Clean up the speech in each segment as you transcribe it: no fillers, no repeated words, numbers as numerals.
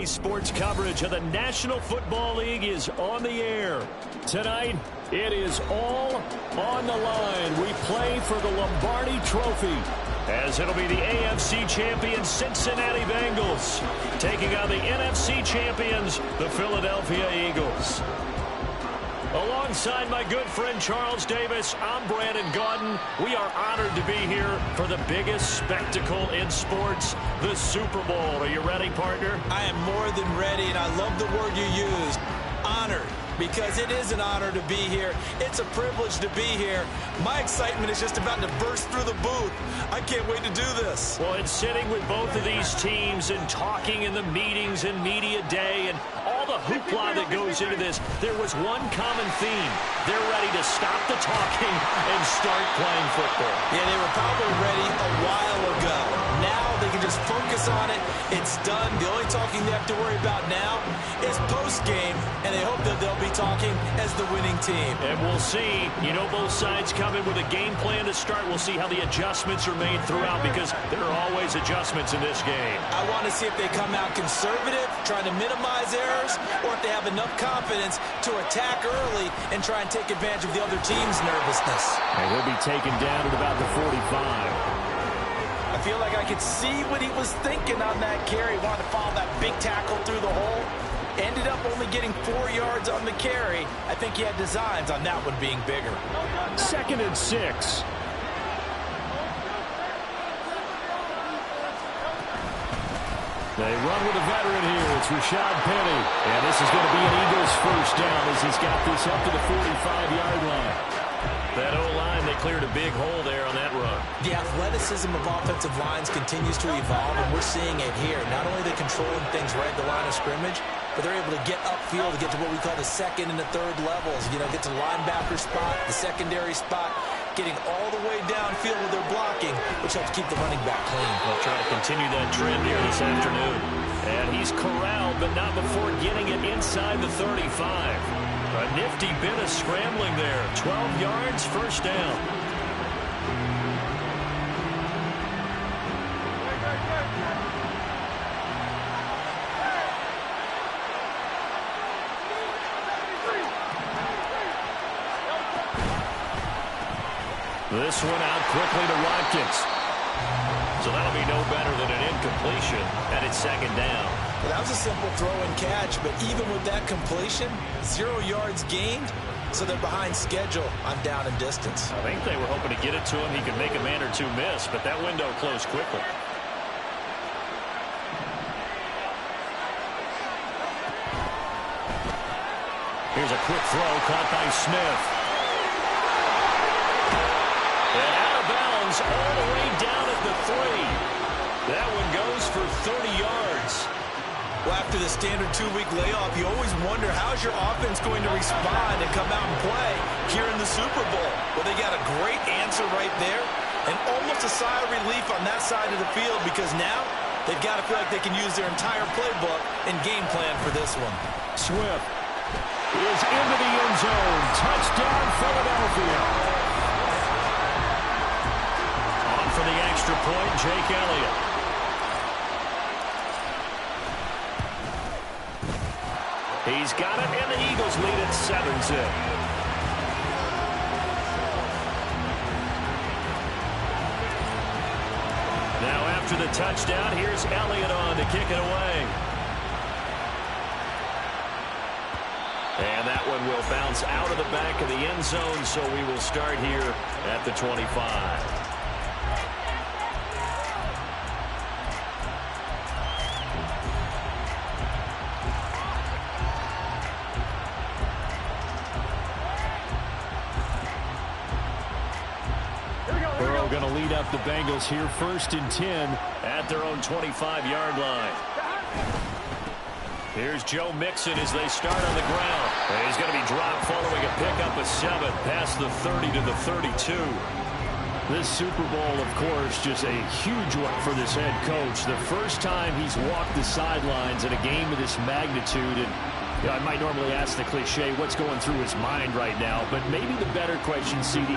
Today's sports coverage of the National Football League is on the air. Tonight, it is all on the line. We play for the Lombardi Trophy, as it'll be the AFC champion Cincinnati Bengals taking on the NFC champions, the Philadelphia Eagles. Alongside my good friend Charles Davis, I'm Brandon Gaudin. We are honored to be here for the biggest spectacle in sports, the Super Bowl. Are you ready, partner? I am more than ready, and I love the word you used, honored, because it is an honor to be here. It's a privilege to be here. My excitement is just about to burst through the booth. I can't wait to do this. Well, it's sitting with both of these teams and talking in the meetings and media day and all the hoopla that goes into this. There was one common theme. They're ready to stop the talking and start playing football. Yeah, they were probably ready a while ago. Now they can just focus on it. It's done. The only talking they have to worry about now is post-game, and they hope that they'll be talking as the winning team. And we'll see. You know, both sides come in with a game plan to start. We'll see how the adjustments are made throughout, because there are always adjustments in this game. I want to see if they come out conservative, trying to minimize errors, or if they have enough confidence to attack early and try and take advantage of the other team's nervousness. And he'll be taken down at about the 45. I feel like I could see what he was thinking on that carry. Wanted to follow that big tackle through the hole. Ended up only getting 4 yards on the carry. I think he had designs on that one being bigger. 2nd and 6. They run with a veteran here. It's Rashad Penny. And this is going to be an Eagles first down as he's got this up to the 45-yard line. That O-line, they cleared a big hole there on that run. The athleticism of offensive lines continues to evolve, and we're seeing it here. Not only are they controlling things right at the line of scrimmage, but they're able to get upfield to get to what we call the second and the third levels. You know, get to the linebacker spot, the secondary spot, getting all the way downfield with their blocking, which helps keep the running back clean. They'll try to continue that trend here this afternoon. And he's corralled, but not before getting it inside the 35. A nifty bit of scrambling there. 12 yards, first down. This one out quickly to Watkins. So that'll be no better than an incompletion, and it's 2nd down. Well, that was a simple throw and catch, but even with that completion, 0 yards gained, so they're behind schedule on down and distance. I think they were hoping to get it to him. He could make a man or two miss, but that window closed quickly. Here's a quick throw caught by Smith. And out of bounds all the way down at the 3. That one goes for 30 yards. Well, after the standard 2-week layoff, you always wonder how's your offense going to respond and come out and play here in the Super Bowl. Well, they got a great answer right there and almost a sigh of relief on that side of the field, because now they've got to feel like they can use their entire playbook and game plan for this one. Swift is into the end zone. Touchdown, Philadelphia. On for the extra point, Jake Elliott. He's got it, and the Eagles lead at 7-zip. Now after the touchdown, here's Elliott on to kick it away. And that one will bounce out of the back of the end zone, so we will start here at the 25. Going to lead up the Bengals here, 1st and 10 at their own 25-yard line. Here's Joe Mixon as they start on the ground. And he's going to be dropped following a pickup of 7 past the 30 to the 32. This Super Bowl, of course, just a huge one for this head coach. The first time he's walked the sidelines in a game of this magnitude, and Yeah, I might normally ask the cliche, what's going through his mind right now, but maybe the better question, CD,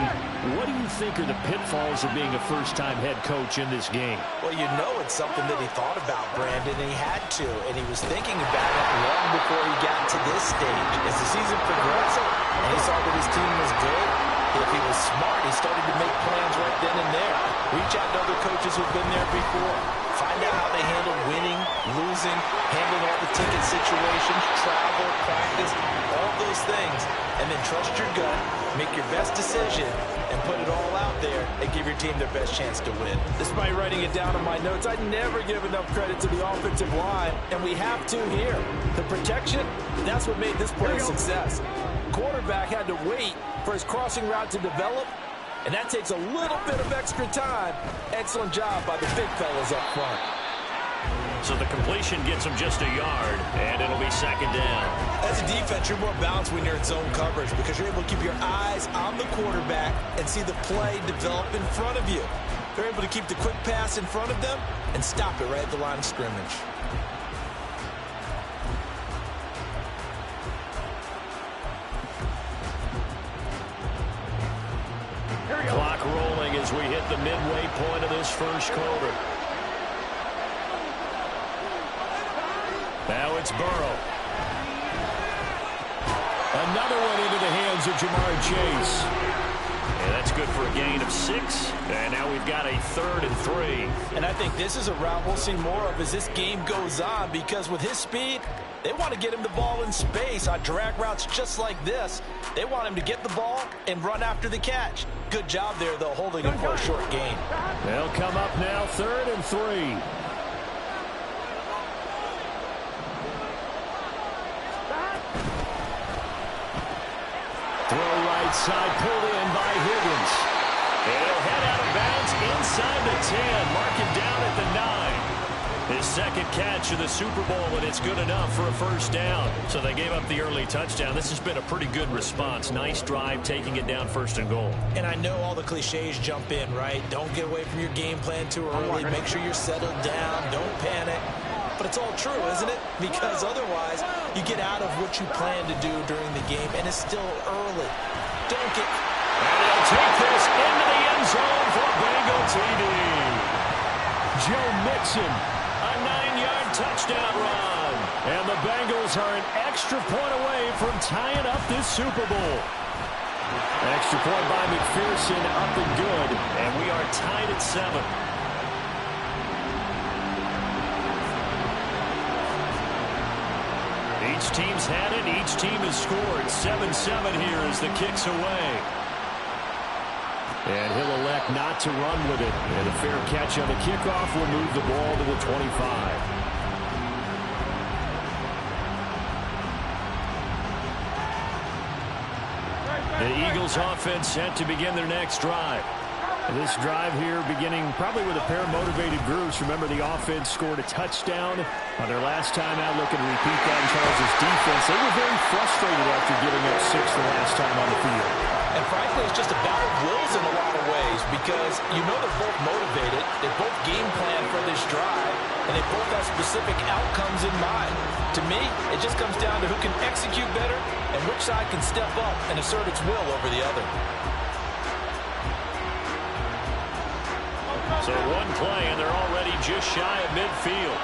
what do you think are the pitfalls of being a first-time head coach in this game? Well, you know it's something that he thought about, Brandon, and he had to, and he was thinking about it long before he got to this stage. As the season progressed, and he saw that his team was good, if he was smart, he started to make plans right then and there. Reach out to other coaches who've been there before. Find out how they handle winning, losing, handling all the ticket situations, travel, practice, all those things. And then trust your gut, make your best decision, and put it all out there and give your team their best chance to win. Despite writing it down in my notes, I never give enough credit to the offensive line, and we have to here. The protection, that's what made this play a success. Quarterback had to wait for his crossing route to develop, and that takes a little bit of extra time. Excellent job by the big fellas up front. So the completion gets him just a yard, and it'll be second down. As a defense, you're more balanced when you're in zone coverage because you're able to keep your eyes on the quarterback and see the play develop in front of you. They're able to keep the quick pass in front of them and stop it right at the line of scrimmage. Clock rolling as we hit the midway point of this first quarter. Now it's Burrow. Another one into the hands of Jamar Chase. And that's good for a gain of 6. And now we've got a 3rd and 3. And I think this is a route we'll see more of as this game goes on because with his speed, they want to get him the ball in space on drag routes just like this. They want him to get the ball and run after the catch. Good job there, though, holding him for a short gain. They'll come up now 3rd and 3. Throw right side, pulled in by Higgins. And he'll head out of bounds inside the 10. Mark him down at the 9. His second catch of the Super Bowl, and it's good enough for a first down. So they gave up the early touchdown. This has been a pretty good response. Nice drive, taking it down 1st and goal. And I know all the cliches jump in, right? Don't get away from your game plan too early. Make sure you're settled down. Don't panic. But it's all true, isn't it? Because otherwise, you get out of what you plan to do during the game, and it's still early. Don't get... And they'll take this into the end zone for Bengal TD. Joe Mixon, a 9-yard touchdown run. And the Bengals are an extra point away from tying up this Super Bowl. Extra point by McPherson, up and good. And we are tied at 7. Each team's had it. Each team has scored. 7-7 here as the kick's away. And he'll elect not to run with it. And a fair catch on the kickoff will move the ball to the 25. The Eagles offense set to begin their next drive. This drive here beginning probably with a pair of motivated groups. Remember, the offense scored a touchdown on their last time out. Looking to repeat that in Charles' defense. They were very frustrated after giving up 6 the last time on the field. And frankly, it's just a battle of wills in a lot of ways because you know they're both motivated. They both game plan for this drive, and they both have specific outcomes in mind. To me, it just comes down to who can execute better and which side can step up and assert its will over the other. So one play, and they're already just shy of midfield.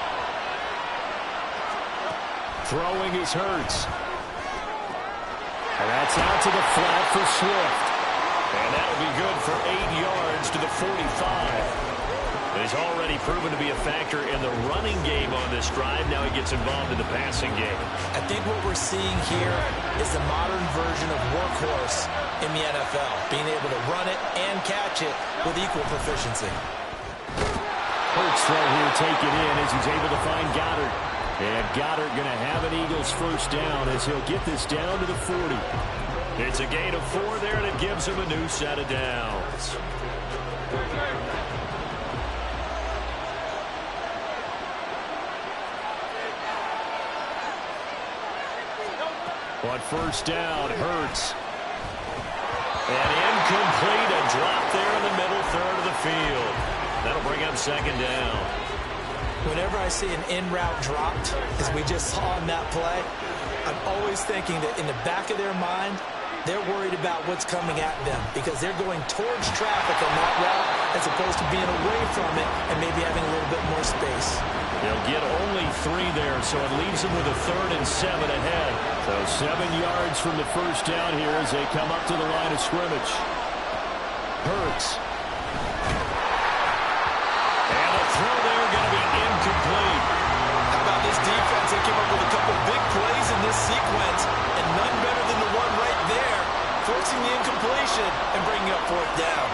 Throwing is Hurts. And that's out to the flat for Swift. And that'll be good for 8 yards to the 45. He's already proven to be a factor in the running game on this drive. Now he gets involved in the passing game. I think what we're seeing here is the modern version of workhorse in the NFL, being able to run it and catch it with equal proficiency. Hurts throw here taken in as he's able to find Goddard. And Goddard going to have an Eagles first down as he'll get this down to the 40. It's a gain of 4 there, and it gives him a new set of downs. On first down, Hurts. And incomplete, a drop there in the middle third of the field. That'll bring up second down. Whenever I see an in-route dropped, as we just saw in that play, I'm always thinking that in the back of their mind, they're worried about what's coming at them because they're going towards traffic on that route as opposed to being away from it and maybe having a little bit more space. They'll get only 3 there, so it leaves them with a 3rd and 7 ahead. So 7 yards from the first down here as they come up to the line of scrimmage. Hurts. And a throw there going to be incomplete. How about this defense? They came up with a couple big plays in this sequence, and none better than the one right there, forcing the incompletion and bringing up 4th down.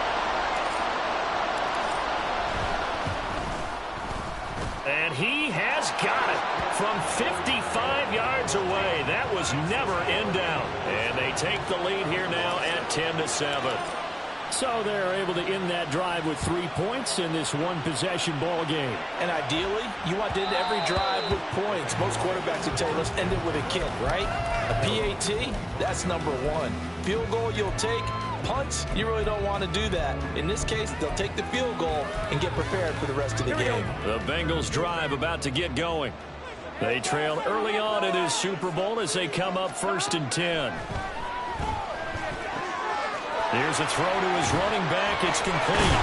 And he has got it from 55 yards away. That was never in doubt. And they take the lead here now at 10-7. So they're able to end that drive with 3 points in this one-possession ball game. And ideally, you want to end every drive with points. Most quarterbacks would tell you, let's end it with a kick, right? A PAT, that's number 1. Field goal you'll take. Punts, you really don't want to do that. In this case, they'll take the field goal and get prepared for the rest of the game. The Bengals drive about to get going. They trail early on in this Super Bowl as they come up 1st and 10. Here's a throw to his running back. It's complete.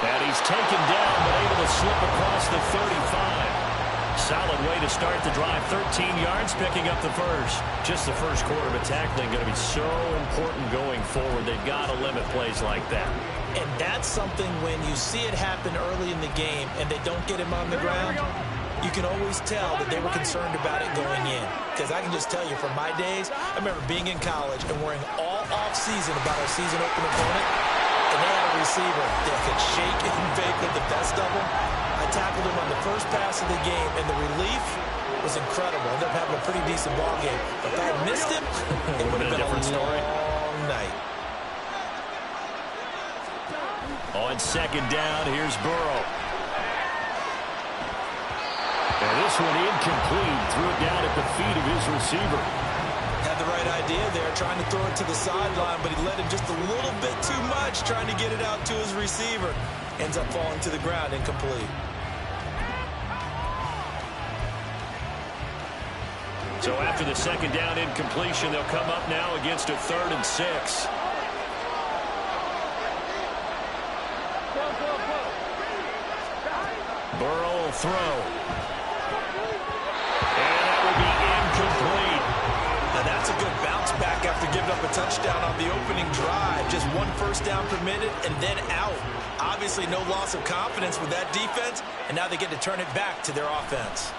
And he's taken down but able to slip across the 35. Solid way to start the drive. 13 yards, picking up the first. Just the first quarter, but tackling going to be so important going forward. They've got to limit plays like that. And that's something when you see it happen early in the game and they don't get him on the ground, you can always tell that they were concerned about it going in. Because I can just tell you from my days, I remember being in college and worrying all off-season about our season-open opponent, and they had a receiver that could shake and bake with the best of them. I tackled him on the first pass of the game, and the relief was incredible. Ended up having a pretty decent ball game. But if I had missed him, it would have been a different story. Long night. On 2nd down, here's Burrow. And this one incomplete. Threw it down at the feet of his receiver. Had the right idea there, trying to throw it to the sideline, but he let him just a little bit too much, trying to get it out to his receiver. Ends up falling to the ground, incomplete. So after the 2nd down incompletion, they'll come up now against a 3rd and 6. Burrow will throw. And that will be incomplete. Now that's a good bounce back after giving up a touchdown on the opening drive. Just 1 first down permitted and then out. Obviously no loss of confidence with that defense, and now they get to turn it back to their offense.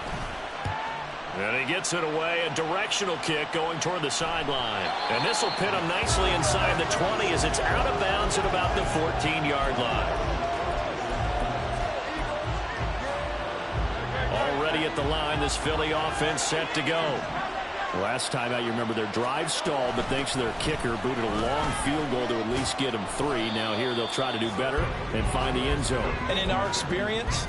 And he gets it away, a directional kick going toward the sideline. And this will pin him nicely inside the 20 as it's out of bounds at about the 14-yard line. Already at the line, this Philly offense set to go. Last time out, you remember their drive stalled, but thanks to their kicker, booted a long field goal to at least get them 3. Now here they'll try to do better and find the end zone. And in our experience,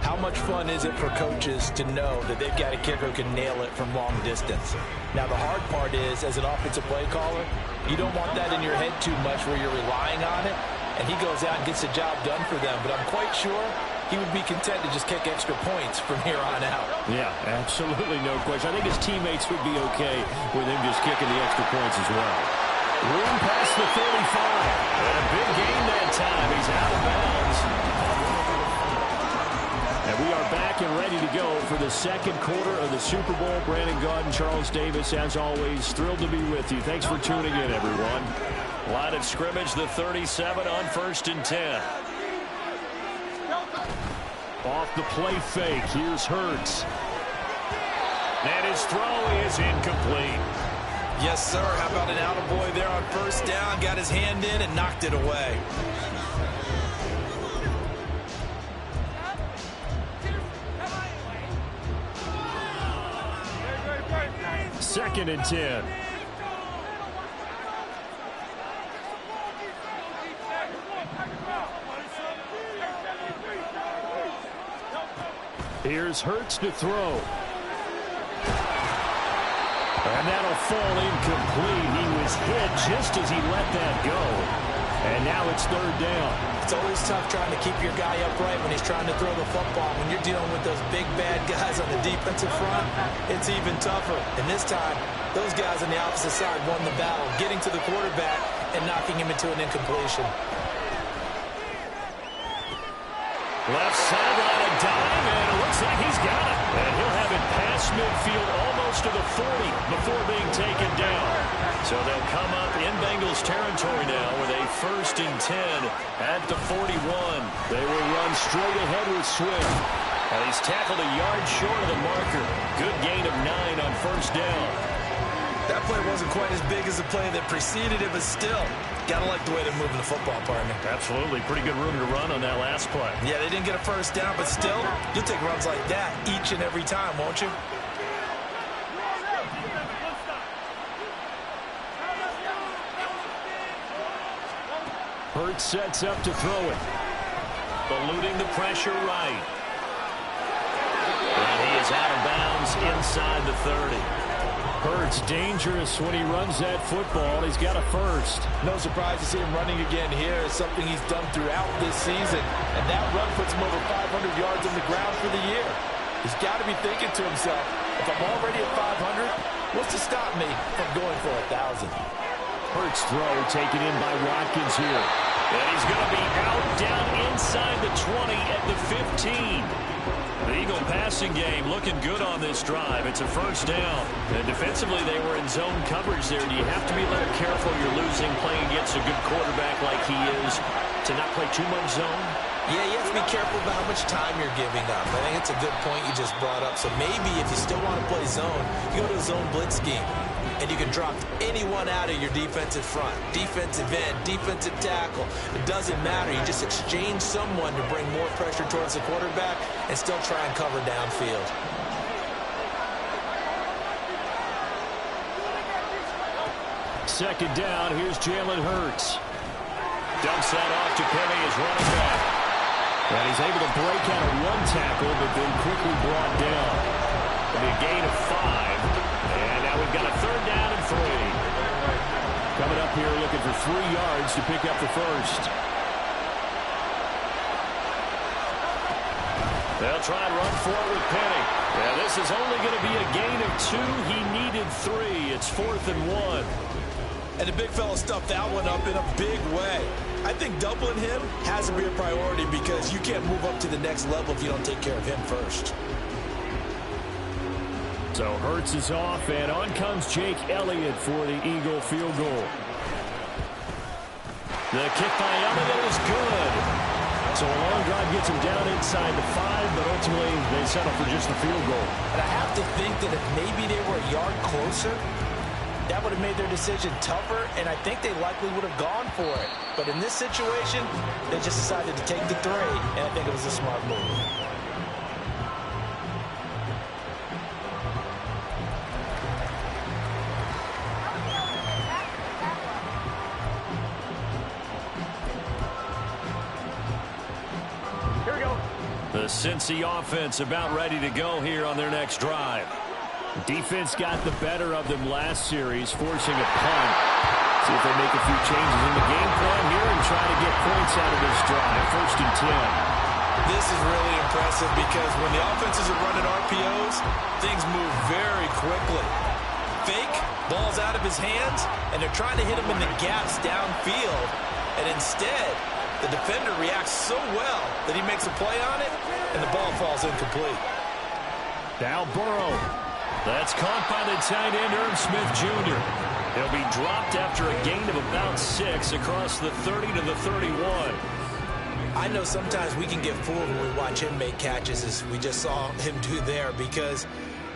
how much fun is it for coaches to know that they've got a kicker who can nail it from long distance? Now, the hard part is, as an offensive play caller, you don't want that in your head too much where you're relying on it, and he goes out and gets the job done for them. But I'm quite sure he would be content to just kick extra points from here on out. Yeah, absolutely no question. I think his teammates would be okay with him just kicking the extra points as well. Room past the 35. And a big gain that time. He's out of bounds. And we are back and ready to go for the 2nd quarter of the Super Bowl. Brandon Gaudin, Charles Davis, as always, thrilled to be with you. Thanks for tuning in, everyone. Line of scrimmage, the 37 on 1st and 10. Off the play fake, here's Hurts. And his throw is incomplete. Yes, sir. How about an attaboy there on 1st down? Got his hand in and knocked it away. Second and 10. Here's Hurts to throw. And that'll fall incomplete. He was hit just as he let that go. And now it's third down. It's always tough trying to keep your guy upright when he's trying to throw the football. When you're dealing with those big, bad guys on the defensive front, it's even tougher. And this time, those guys on the opposite side won the battle, getting to the quarterback and knocking him into an incompletion. Left sideline, a dime, and it looks like he's got it. And he'll have it past midfield almost to the 40 before being taken down. So they'll come up in Bengals territory now with a 1st and 10 at the 41. They will run straight ahead with Swift. And he's tackled a yard short of the marker. Good gain of 9 on 1st down. That play wasn't quite as big as the play that preceded it, but still, gotta like the way they're moving the football, partner. Absolutely. Pretty good room to run on that last play. Yeah, they didn't get a 1st down, but still, you'll take runs like that each and every time, won't you? Hurts sets up to throw it. Eluding the pressure right. And he is out of bounds inside the 30. Hurts dangerous when he runs that football. He's got a 1st. No surprise to see him running again here. It's something he's done throughout this season. And that run puts him over 500 yards on the ground for the year. He's got to be thinking to himself, if I'm already at 500, what's to stop me from going for 1,000? Hurts throw taken in by Watkins here. And he's going to be out down inside the 20 at the 15. The Eagle passing game looking good on this drive. It's a 1st down. And defensively, they were in zone coverage there. Do you have to be a little careful? You're losing playing against a good quarterback like he is to not play too much zone? Yeah, you have to be careful about how much time you're giving up. I think it's a good point you just brought up. So maybe if you still want to play zone, you go to a zone blitz scheme. And you can drop anyone out of your defensive front. Defensive end, defensive tackle. It doesn't matter. You just exchange someone to bring more pressure towards the quarterback and still try and cover downfield. Second down, here's Jalen Hurts. Dumps that off to Penny as running back. And he's able to break out of 1 tackle, but then quickly brought down. And a gain of 5. And now we've got a 3rd down and 3. Coming up here looking for 3 yards to pick up the 1st. They'll try and run for it with Penny. Yeah, this is only going to be a gain of 2. He needed 3. It's 4th and 1. And the big fella stuffed that one up in a big way. I think doubling him has to be a priority because you can't move up to the next level if you don't take care of him first. So Hurts is off, and on comes Jake Elliott for the Eagle field goal. The kick by Elliott is good. So a long drive gets him down inside the 5, but ultimately they settle for just the field goal. And I have to think that if maybe they were a yard closer, that would have made their decision tougher, and I think they likely would have gone for it. But in this situation, they just decided to take the 3, and I think it was a smart move. The Cincy offense about ready to go here on their next drive. Defense got the better of them last series, forcing a punt. See if they make a few changes in the game plan here and try to get points out of this drive. 1st and 10. This is really impressive because when the offenses are running RPOs, things move very quickly. Fake, ball's out of his hands, and they're trying to hit him in the gaps downfield. And instead, the defender reacts so well that he makes a play on it, and the ball falls incomplete. Now Burrow. That's caught by the tight end, Irv Smith Jr. He'll be dropped after a gain of about 6 across the 30 to the 31. I know sometimes we can get fooled when we watch him make catches, as we just saw him do there, because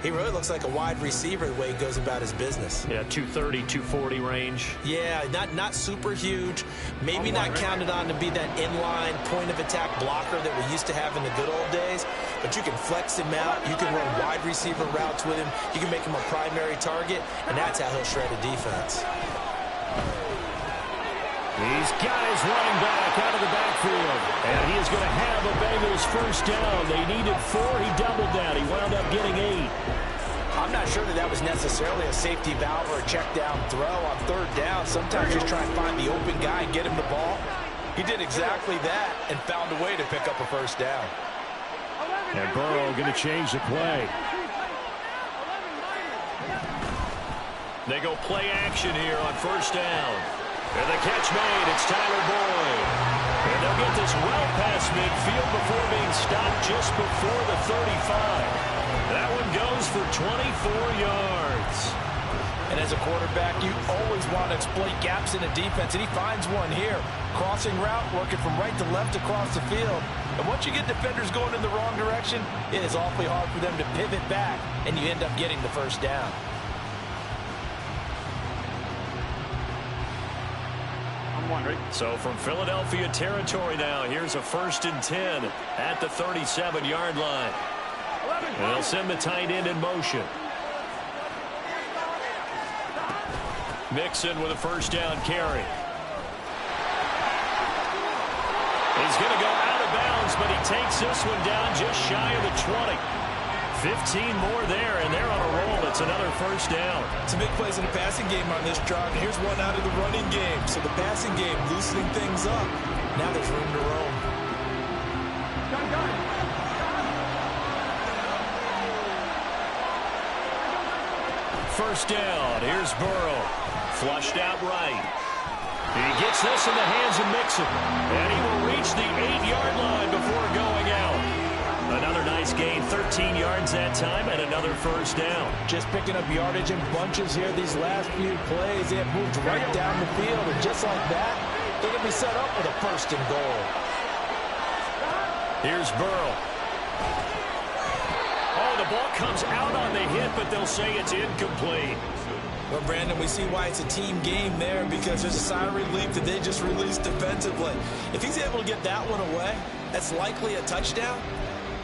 he really looks like a wide receiver the way he goes about his business. Yeah, 230, 240 range. Yeah, not super huge. Maybe not counted on to be that inline point-of-attack blocker that we used to have in the good old days. But you can flex him out. You can run wide receiver routes with him. You can make him a primary target, and that's how he'll shred a defense. He's got his running back out of the backfield. And he is going to have a Bengals 1st down. They needed 4. He doubled that. He wound up getting 8. I'm not sure that was necessarily a safety valve or a check down throw on third down. Sometimes just try and find the open guy and get him the ball. He did exactly that and found a way to pick up a first down. And Burrow going to change the play. They go play action here on first down. And the catch made. It's Tyler Boyd. And they'll get this well past midfield before being stopped just before the 35. That one goes for 24 yards. And as a quarterback, you always want to exploit gaps in a defense, and he finds one here. Crossing route, working from right to left across the field. And once you get defenders going in the wrong direction, it is awfully hard for them to pivot back, and you end up getting the first down. So from Philadelphia territory now, here's a 1st and 10 at the 37-yard line. And they'll send the tight end in motion. Mixon with a first down carry. He's going to go out of bounds, but he takes this one down just shy of the 20. 15 more there, and they're on a roll. It's another first down. Some big plays in the passing game on this drive. Here's one out of the running game. So the passing game loosening things up. Now there's room to roam. First down. Here's Burrow. Flushed out right. He gets this in the hands of Mixon. And he will reach the 8-yard line before going out. Another nice gain, 13 yards that time, and another first down. Just picking up yardage in bunches here these last few plays. They have moved right down the field, and just like that, they're going to be set up with a 1st and goal. Here's Burrow. Oh, the ball comes out on the hit, but they'll say it's incomplete. Well, Brandon, we see why it's a team game there, because there's a sigh of relief that they just released defensively. If he's able to get that one away, that's likely a touchdown.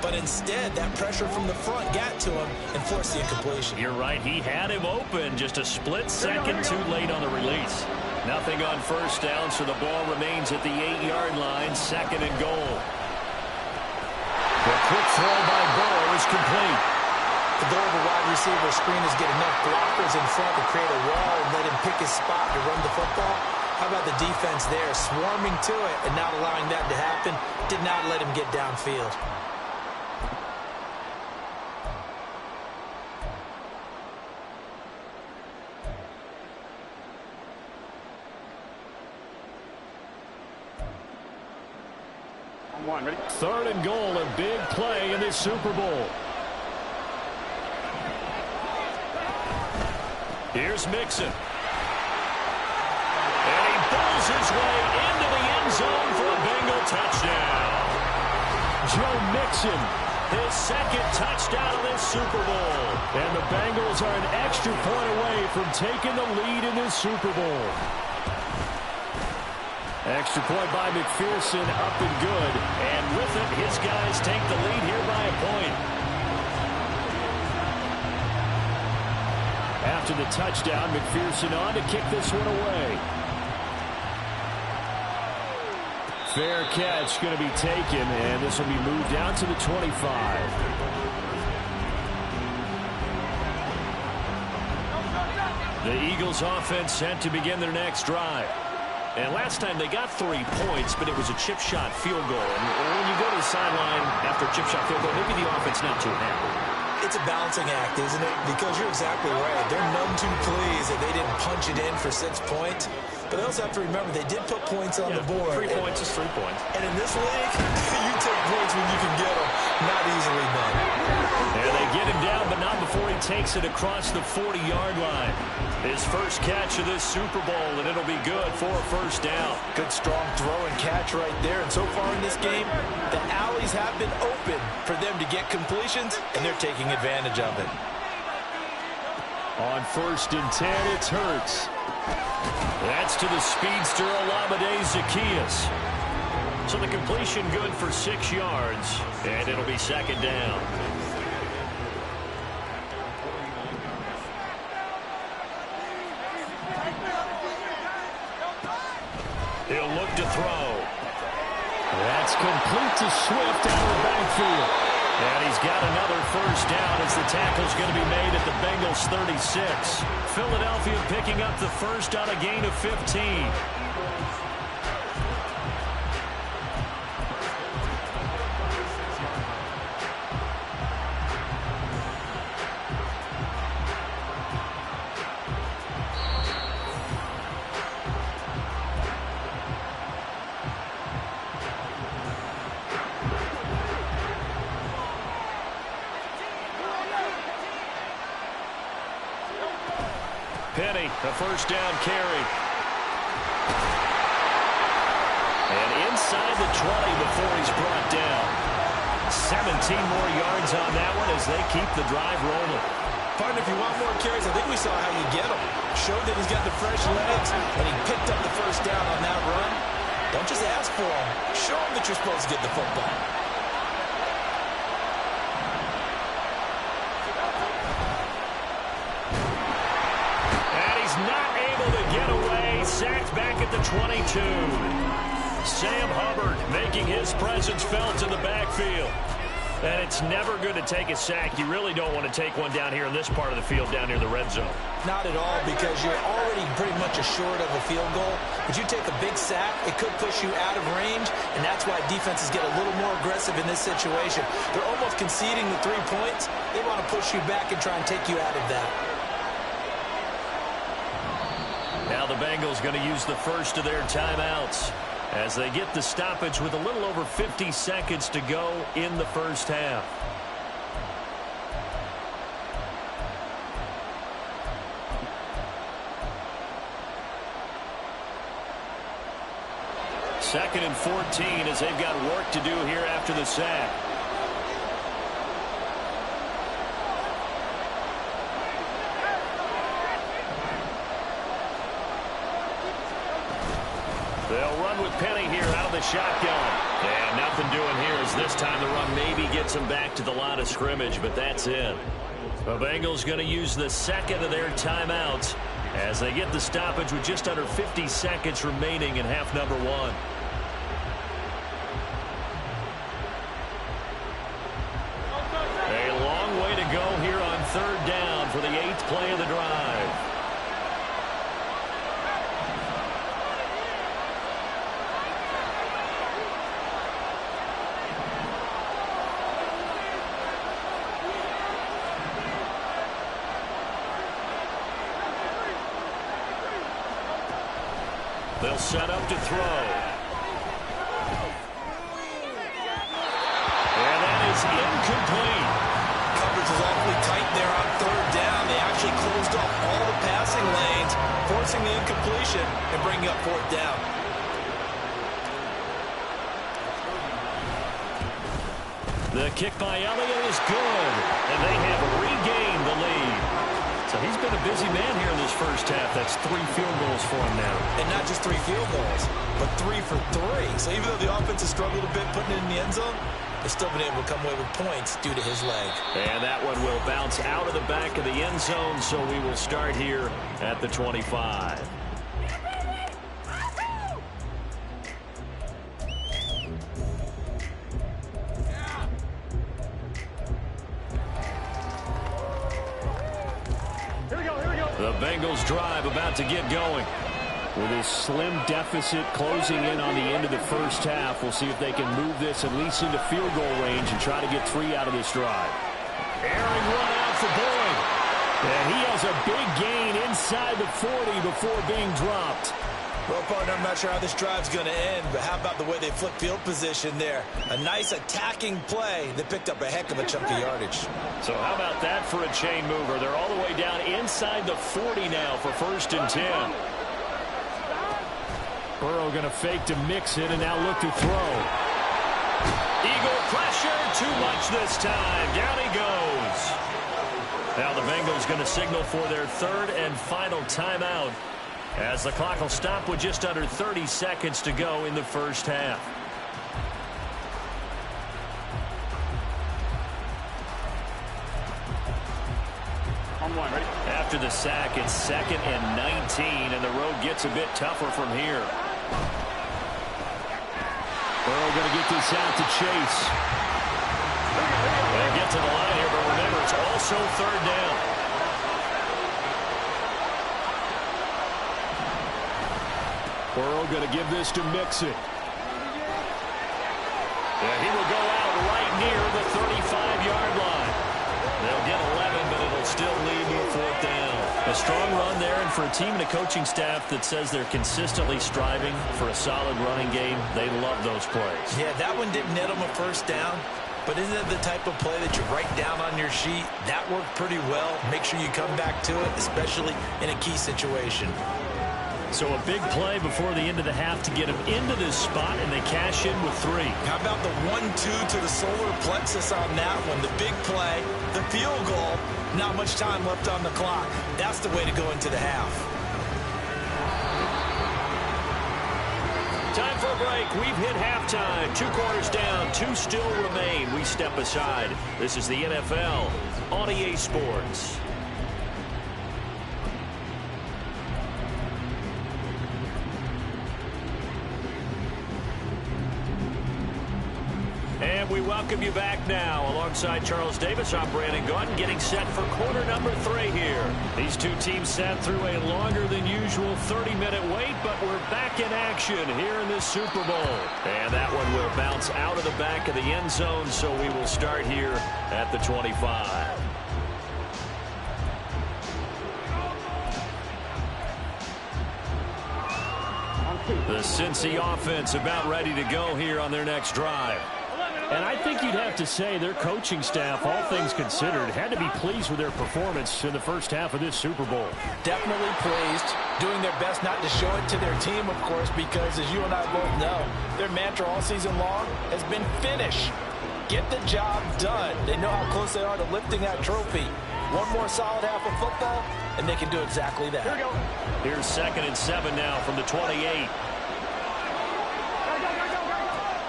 But instead, that pressure from the front got to him and forced the incompletion. You're right. He had him open, just a split second too late on the release. Nothing on first down, so the ball remains at the 8-yard line, 2nd and goal. The quick throw by Burrow is complete. The goal of a wide receiver screen is get enough blockers in front to create a wall and let him pick his spot to run the football. How about the defense there, swarming to it and not allowing that to happen? Did not let him get downfield. Ready? 3rd and goal, a big play in this Super Bowl. Here's Mixon. And he pulls his way into the end zone for a Bengal touchdown. Joe Mixon, his 2nd touchdown of this Super Bowl. And the Bengals are an extra point away from taking the lead in this Super Bowl. Extra point by McPherson, up and good. And with it, his guys take the lead here by a point. After the touchdown, McPherson on to kick this one away. Fair catch going to be taken, and this will be moved down to the 25. The Eagles offense set to begin their next drive. And last time they got 3 points, but it was a chip shot field goal. And when you go to the sideline after a chip shot field goal, maybe the offense not too happy. It's a balancing act, isn't it? Because you're exactly right. They're none too pleased that they didn't punch it in for 6 points. But they also have to remember they did put points on the board. 3 points is 3 points. And in this league, you take points when you can get them. Not easily done. And they get him down, but not before he takes it across the 40-yard line. His first catch of this Super Bowl, and it'll be good for a first down. Good, strong throw and catch right there. And so far in this game, the alleys have been open for them to get completions, and they're taking advantage of it. On 1st and 10, it's Hurts. That's to the speedster Olamide Zaccheaus. So the completion good for 6 yards, and it'll be 2nd down. He'll look to throw. That's complete to Swift out of the backfield. And he's got another first down as the tackle's going to be made at the Bengals 36. Philadelphia picking up the first on a gain of 15. Penny, a first down carry. And inside the 20 before he's brought down. 17 more yards on that one as they keep the drive rolling. Partner, if you want more carries, I think we saw how you get them. Showed that he's got the fresh legs, and he picked up the first down on that run. Don't just ask for him. Show him that you're supposed to get the football. Not able to get away. Sacked back at the 22. Sam Hubbard making his presence felt in the backfield. And it's never good to take a sack. You really don't want to take one down here in this part of the field, down near the red zone. Not at all, because you're already pretty much assured of a field goal. But you take a big sack, it could push you out of range, and that's why defenses get a little more aggressive in this situation. They're almost conceding the 3 points. They want to push you back and try and take you out of that. Now the Bengals going to use the first of their timeouts as they get the stoppage with a little over 50 seconds to go in the first half. Second and 14 as they've got work to do here after the sack. They'll run with Penny here out of the shotgun. And nothing doing here as this time the run maybe gets them back to the line of scrimmage, but that's it. The Bengals going to use the second of their timeouts as they get the stoppage with just under 50 seconds remaining in half number one. A long way to go here on third down for the 8th play of the drive. They'll set up to throw. And that is incomplete. Coverage is awfully tight there on third down. They actually closed off all the passing lanes, forcing the incompletion and bringing up fourth down. The kick by Elliott is good, and they have regained the lead. So he's been a busy man here in this first half. That's 3 field goals for him now. And not just 3 field goals, but 3 for 3. So even though the offense has struggled a bit putting it in the end zone, they've still been able to come away with points due to his leg. And that one will bounce out of the back of the end zone, so we will start here at the 25. The Bengals drive about to get going. With a slim deficit closing in on the end of the first half, we'll see if they can move this at least into field goal range and try to get 3 out of this drive. Airing run out for Boyd. And he has a big gain inside the 40 before being dropped. Well, partner, I'm not sure how this drive's going to end, but how about the way they flip field position there? A nice attacking play that picked up a heck of a chunk of yardage. So how about that for a chain mover? They're all the way down inside the 40 now for 1st and 10. Burrow going to fake to mix it and now look to throw. Eagle pressure, too much this time. Down he goes. Now the Bengals going to signal for their 3rd and final timeout, as the clock will stop with just under 30 seconds to go in the first half. After the sack, it's 2nd and 19, and the road gets a bit tougher from here. Burrow going to get this out to Chase. to the line here, but remember, it's also third down. Burrow going to give this to Mixon. And he will go out right near the 35-yard line. They'll get 11, but it'll still lead to a fourth down. A strong run there, and for a team and a coaching staff that says they're consistently striving for a solid running game, they love those plays. Yeah, that one didn't net them a first down, but isn't it the type of play that you write down on your sheet? That worked pretty well. Make sure you come back to it, especially in a key situation. So a big play before the end of the half to get them into this spot, and they cash in with 3. How about the 1-2 to the solar plexus on that one? The big play, the field goal, not much time left on the clock. That's the way to go into the half. Time for a break. We've hit halftime. 2 quarters down, 2 still remain. We step aside. This is the NFL on EA Sports. And we welcome you back now. Alongside Charles Davis, I'm Brandon Gaudin, getting set for quarter number 3 here. These two teams sat through a longer than usual 30-minute wait, but we're back in action here in this Super Bowl. And that one will bounce out of the back of the end zone, so we will start here at the 25. The Cincy offense about ready to go here on their next drive. And I think you'd have to say their coaching staff, all things considered, had to be pleased with their performance in the first half of this Super Bowl. Definitely pleased, doing their best not to show it to their team, of course, because as you and I both know, their mantra all season long has been finish. Get the job done. They know how close they are to lifting that trophy. One more solid half of football, and they can do exactly that. Here we go. Here's 2nd and 7 now from the 28.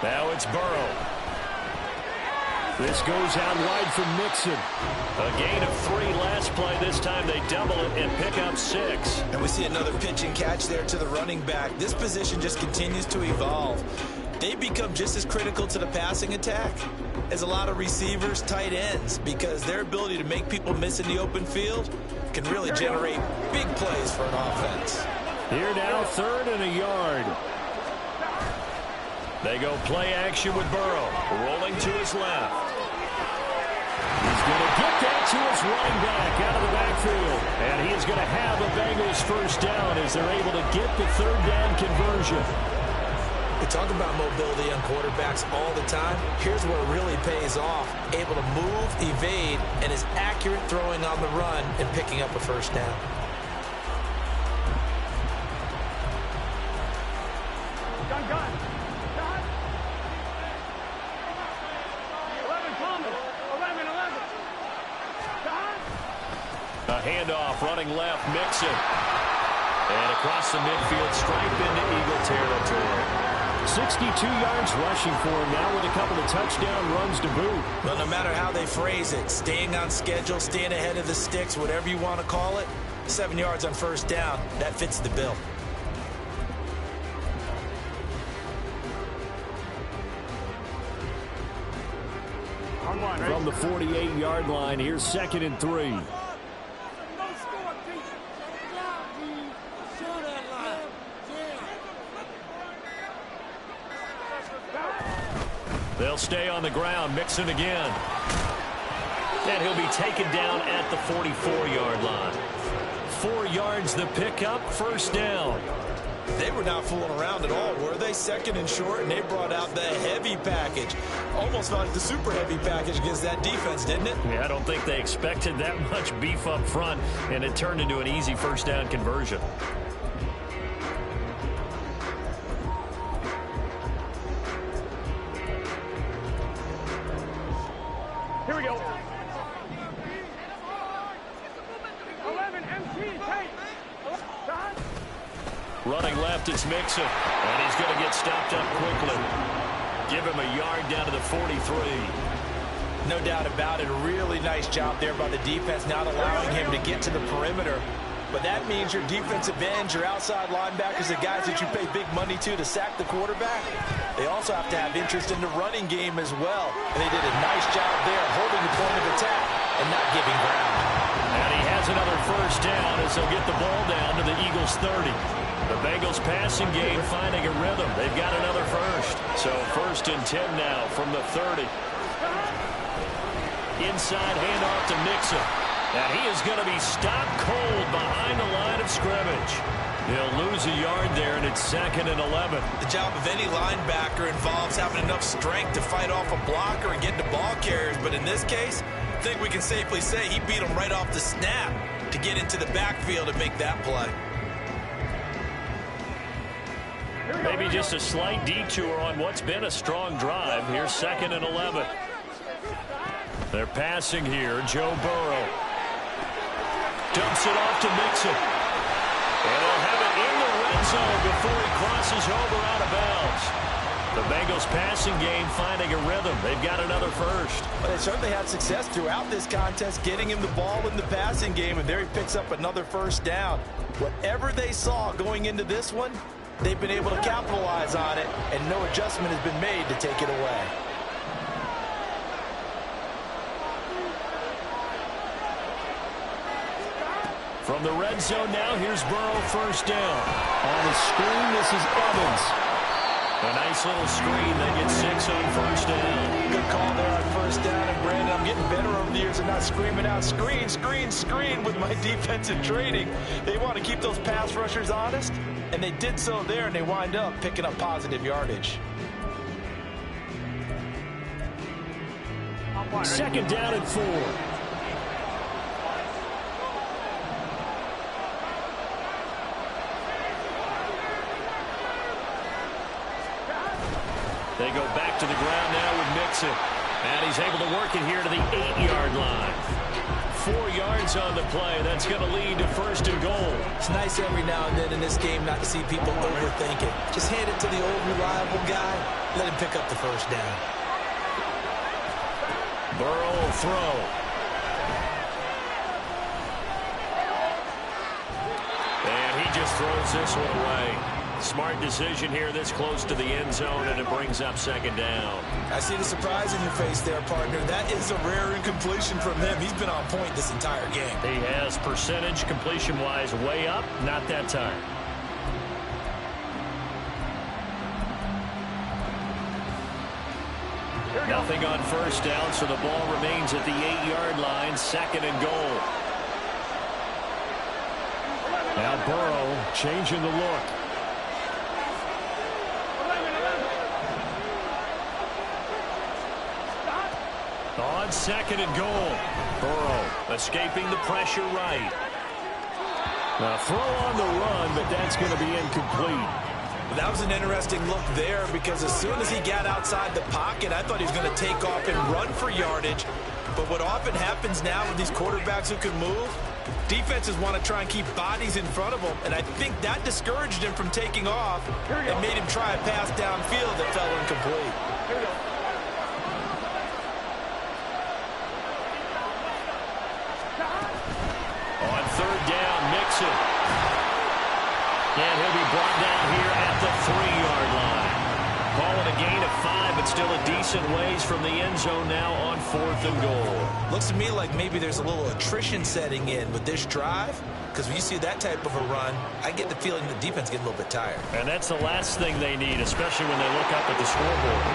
Now it's Burrow. This goes out wide for Mixon. A gain of 3 last play. This time they double it and pick up 6. And we see another pitch and catch there to the running back. This position just continues to evolve. They become just as critical to the passing attack as a lot of receivers, tight ends, because their ability to make people miss in the open field can really generate big plays for an offense. Here now, 3rd and a yard. They go play action with Burrow, rolling to his left. He's going to get that to his running back out of the backfield. And he is going to have a Bengals first down as they're able to get the 3rd down conversion. We talk about mobility on quarterbacks all the time. Here's where it really pays off. Able to move, evade, and is accurate throwing on the run and picking up a first down. A handoff, running left, Mixon. And across the midfield, stripe into Eagle territory. 62 yards rushing for him now with a couple of touchdown runs to boot. Well, no matter how they phrase it, staying on schedule, staying ahead of the sticks, whatever you want to call it, 7 yards on first down, that fits the bill. From the 48-yard line, here's 2nd and 3. They'll stay on the ground. Mixon again. And he'll be taken down at the 44-yard line. 4 yards the pickup, first down. They were not fooling around at all, were they? 2nd and short, and they brought out the heavy package. Almost felt like the super heavy package against that defense, didn't it? Yeah, I don't think they expected that much beef up front, and it turned into an easy first down conversion. Here we go. 11 MT, take. Running left, it's Mixon. And he's going to get stopped up quickly. Give him a yard down to the 43. No doubt about it. A really nice job there by the defense, not allowing him to get to the perimeter. But that means your defensive ends, your outside linebackers, the guys that you pay big money to sack the quarterback, they also have to have interest in the running game as well. And they did a nice job there holding the point of attack and not giving ground. And he has another first down as they'll get the ball down to the Eagles' 30. The Bengals passing game finding a rhythm. They've got another first. So 1st and 10 now from the 30. Inside handoff to Mixon. And he is going to be stopped cold behind the line of scrimmage. He'll lose a yard there, and it's 2nd and 11. The job of any linebacker involves having enough strength to fight off a blocker and get to ball carriers. But in this case, I think we can safely say he beat him right off the snap to get into the backfield and make that play. Maybe just a slight detour on what's been a strong drive. Here's 2nd and 11. They're passing here. Joe Burrow dumps it off to Mixon. And they'll have it in the red zone before he crosses over out of bounds. The Bengals passing game finding a rhythm. They've got another first. Well, they certainly had success throughout this contest getting him the ball in the passing game, and there he picks up another first down. Whatever they saw going into this one, they've been able to capitalize on it, and no adjustment has been made to take it away. From the red zone now, here's Burrow, first down. On the screen, this is Evans. A nice little screen. They get 6 on first down. Good call there on first down. And, Brandon, I'm getting better over the years and not screaming out, screen, screen, screen with my defensive training. They want to keep those pass rushers honest, and they did so there, and they wind up picking up positive yardage. 2nd down and 4. They go back to the ground now with Mixon. And he's able to work it here to the 8-yard line. 4 yards on the play. That's going to lead to 1st and goal. It's nice every now and then in this game not to see people overthink it. Just hand it to the old reliable guy. Let him pick up the first down. Burrow will throw. And he just throws this one away. Smart decision here this close to the end zone, and it brings up 2nd down. I see the surprise in your face there, partner. That is a rare incompletion from him. He's been on point this entire game. He has percentage completion-wise way up, not that time. Nothing on first down, so the ball remains at the 8-yard line, 2nd and goal. Now Burrow changing the look. On 2nd and goal. Burrow escaping the pressure right. Now throw on the run, but that's going to be incomplete. That was an interesting look there because as soon as he got outside the pocket, I thought he was going to take off and run for yardage. But what often happens now with these quarterbacks who can move, defenses want to try and keep bodies in front of them, and I think that discouraged him from taking off and made him try a pass downfield that fell incomplete. Here we go. On 3rd down, Mixon. And he'll be brought down here at the 3-yard line. Call it a gain of 5, but still a decent ways from the end zone now on 4th and goal. Looks to me like maybe there's a little attrition setting in with this drive, because when you see that type of a run, I get the feeling the defense gets a little bit tired. And that's the last thing they need, especially when they look up at the scoreboard.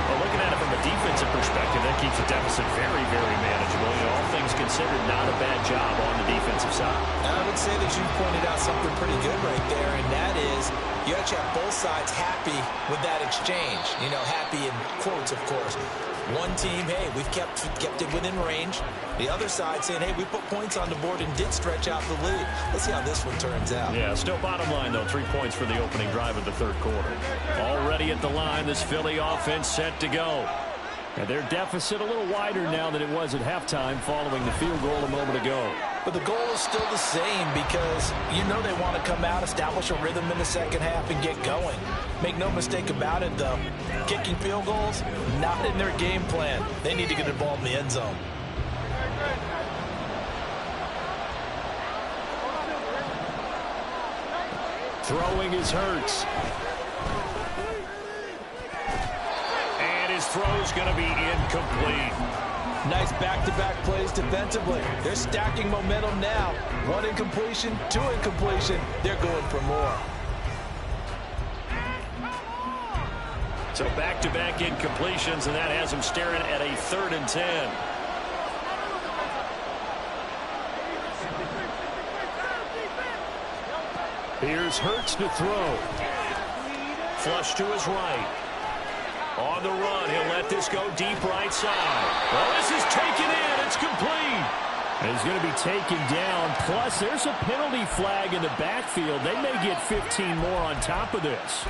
Well, looking at it from a defensive perspective, that keeps the deficit very, very manageable. You know, all things considered, not a bad job on the defensive side. I would say that you pointed out something pretty good right there, and that is you actually have both sides happy with that exchange. You know, happy in quotes, of course. One team, hey, we've kept it within range. The other side saying, hey, we put points on the board and did stretch out the lead. Let's see how this one turns out. Yeah, still bottom line, though, 3 points for the opening drive of the 3rd quarter. Already at the line, this Philly offense set to go. And their deficit a little wider now than it was at halftime following the field goal a moment ago. But the goal is still the same because you know they want to come out, establish a rhythm in the second half, and get going. Make no mistake about it, though. Kicking field goals, not in their game plan. They need to get the ball in the end zone. Throwing is Hurts. And his throw's going to be incomplete. Nice back-to-back plays defensively. They're stacking momentum now. 1 incompletion, 2 incompletion. They're going for more. So back-to-back incompletions, and that has him staring at a 3rd and 10. Here's Hurts to throw. Flush to his right. On the run, he'll let this go deep right side. Well, this is taken in. It's complete. And he's going to be taken down. Plus, there's a penalty flag in the backfield. They may get 15 more on top of this.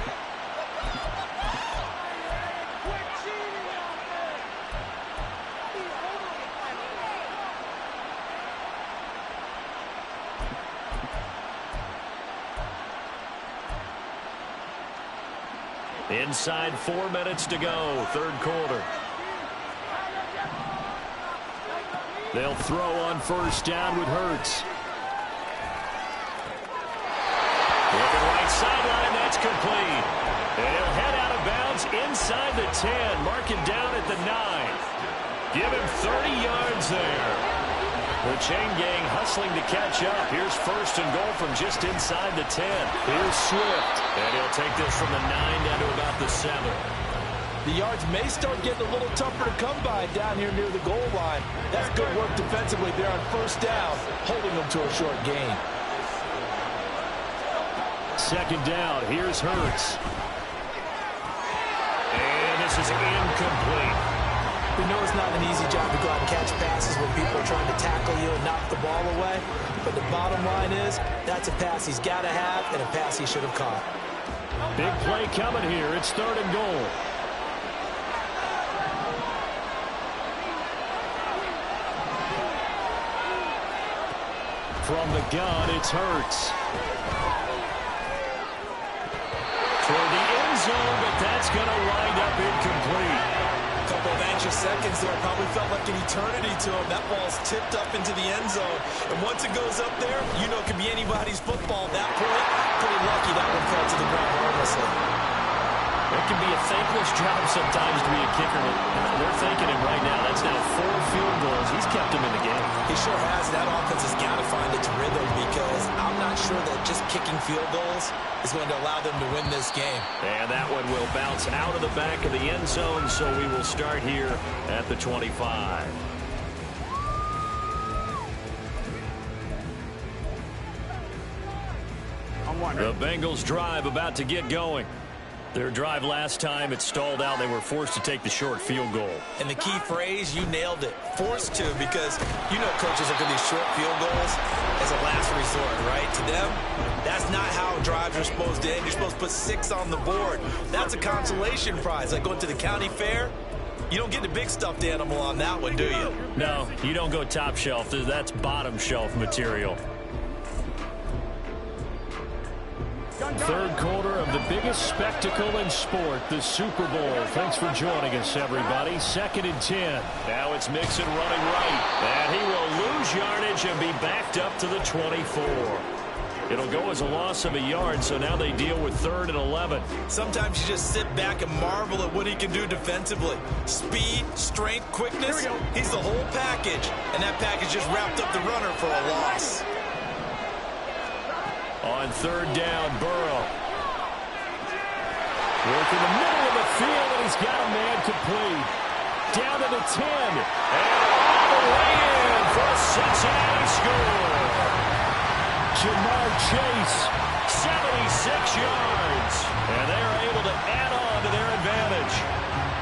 Inside 4 minutes to go, 3rd quarter. They'll throw on 1st down with Hurts. Looking right sideline, that's complete. And he'll head out of bounds inside the 10. Mark him down at the 9. Give him 30 yards there. The chain gang hustling to catch up. Here's 1st and goal from just inside the 10. Here's Swift. And he'll take this from the 9 down to about the 7. The yards may start getting a little tougher to come by down here near the goal line. That's good work defensively there on 1st down, holding them to a short gain. 2nd down. Here's Hurts. And this is incomplete. We know it's not an easy job to go out and catch passes when people are trying to tackle you and knock the ball away. But the bottom line is, that's a pass he's got to have and a pass he should have caught. Big play coming here. It's 3rd and goal. From the gun, it's Hurts. Toward the end zone, but that's going to wind up incomplete. Couple of anxious seconds there. Probably felt like an eternity to him. That ball's tipped up into the end zone. And once it goes up there, you know it could be anybody's football. At that point, pretty lucky that one fell to the ground harmlessly. It can be a thankless job sometimes to be a kicker. They're thanking him right now. That's now 4 field goals. He's kept him in the game. He sure has. That offense has got to find its rhythm because I'm not sure that just kicking field goals is going to allow them to win this game. And that one will bounce out of the back of the end zone, so we will start here at the 25. The Bengals drive about to get going. Their drive last time, it stalled out. They were forced to take the short field goal. And the key phrase, you nailed it. Forced to, because you know coaches look at these short field goals as a last resort, right? To them, that's not how drives are supposed to end. You're supposed to put 6 on the board. That's a consolation prize. Like going to the county fair, you don't get the big stuffed animal on that one, do you? No, you don't go top shelf. That's bottom shelf material. 3rd quarter of the biggest spectacle in sport, the Super Bowl. Thanks for joining us, everybody. 2nd and 10. Now it's Mixon running right. And he will lose yardage and be backed up to the 24. It'll go as a loss of a yard, so now they deal with 3rd and 11. Sometimes you just sit back and marvel at what he can do defensively. Speed, strength, quickness, he's the whole package. And that package just wrapped up the runner for a loss. On 3rd down, Burrow. Working the middle of the field, and he's got a man complete. Down to the 10. And all the way in for a Cincinnati score. Jamar Chase, 76 yards. And they are able to add on to their advantage.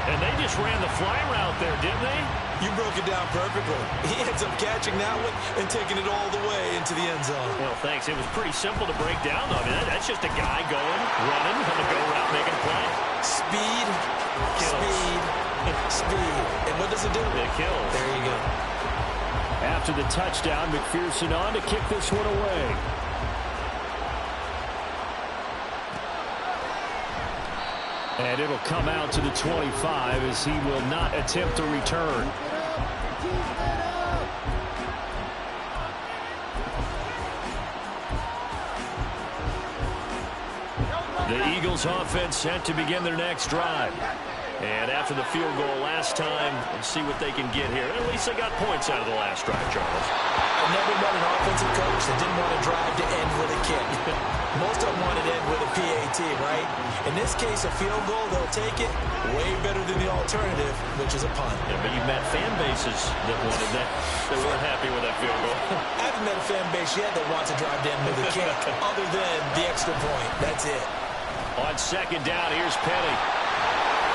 And they just ran the fly route there, didn't they? You broke it down perfectly. He ends up catching that one and taking it all the way into the end zone. Well, thanks. It was pretty simple to break down, though. I mean, that's just a guy going, running, on the go route, making a play. Speed, speed, speed. And what does it do? It kills. There you go. After the touchdown, McPherson on to kick this one away. And it'll come out to the 25 as he will not attempt to return. The Eagles offense set to begin their next drive. And after the field goal last time, let's see what they can get here. At least they got points out of the last drive, Charles. I never met an offensive coach that didn't want to drive to end with a kick. Most of them want to end with a PAT, right? In this case, a field goal, they'll take it way better than the alternative, which is a punt. Yeah, but you've met fan bases that wanted that. They weren't happy with that field goal. I haven't met a fan base yet that wants to drive to end with a kick, other than the extra point. That's it. On second down, here's Petty.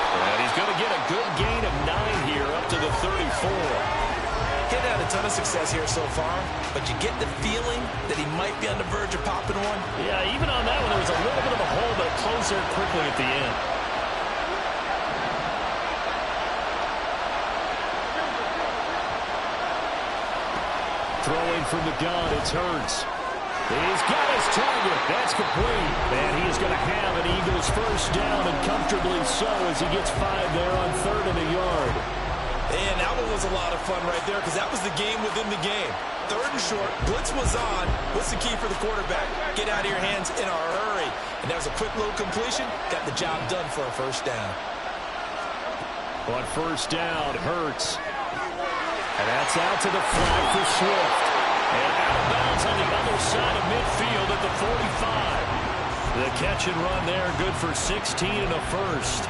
And he's going to get a good gain of 9 here, up to the 34. He's had a ton of success here so far, but you get the feeling that he might be on the verge of popping one. Yeah, even on that one, there was a little bit of a hole, but it closed there quickly at the end. Throwing from the gun, it's Hurts. He's got his target. That's complete. And he is going to have an Eagles first down, and comfortably so, as he gets 5 there on 3rd and a yard. And that one was a lot of fun right there, because that was the game within the game. 3rd and short, blitz was on. What's the key for the quarterback? Get out of your hands in a hurry. And that was a quick little completion. Got the job done for a first down. On first down, Hurts. And that's out to the flat for Swift. And out of bounds on the other side of midfield at the 45. The catch and run there, good for 16 and a first.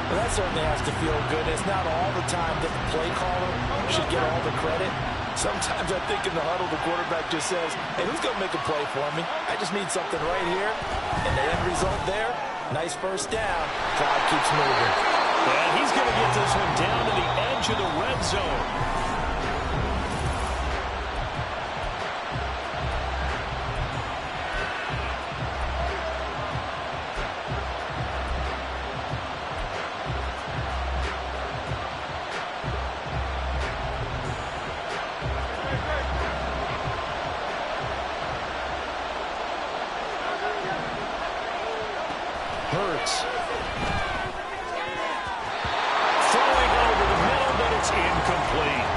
Well, that certainly has to feel good. It's not all the time that the play caller should get all the credit. Sometimes I think in the huddle, the quarterback just says, hey, who's going to make a play for me? I just need something right here. And the end result there, nice first down. Clock keeps moving. And he's going to get this one down to the edge of the red zone. Hurts. Throwing over the middle, but it's incomplete.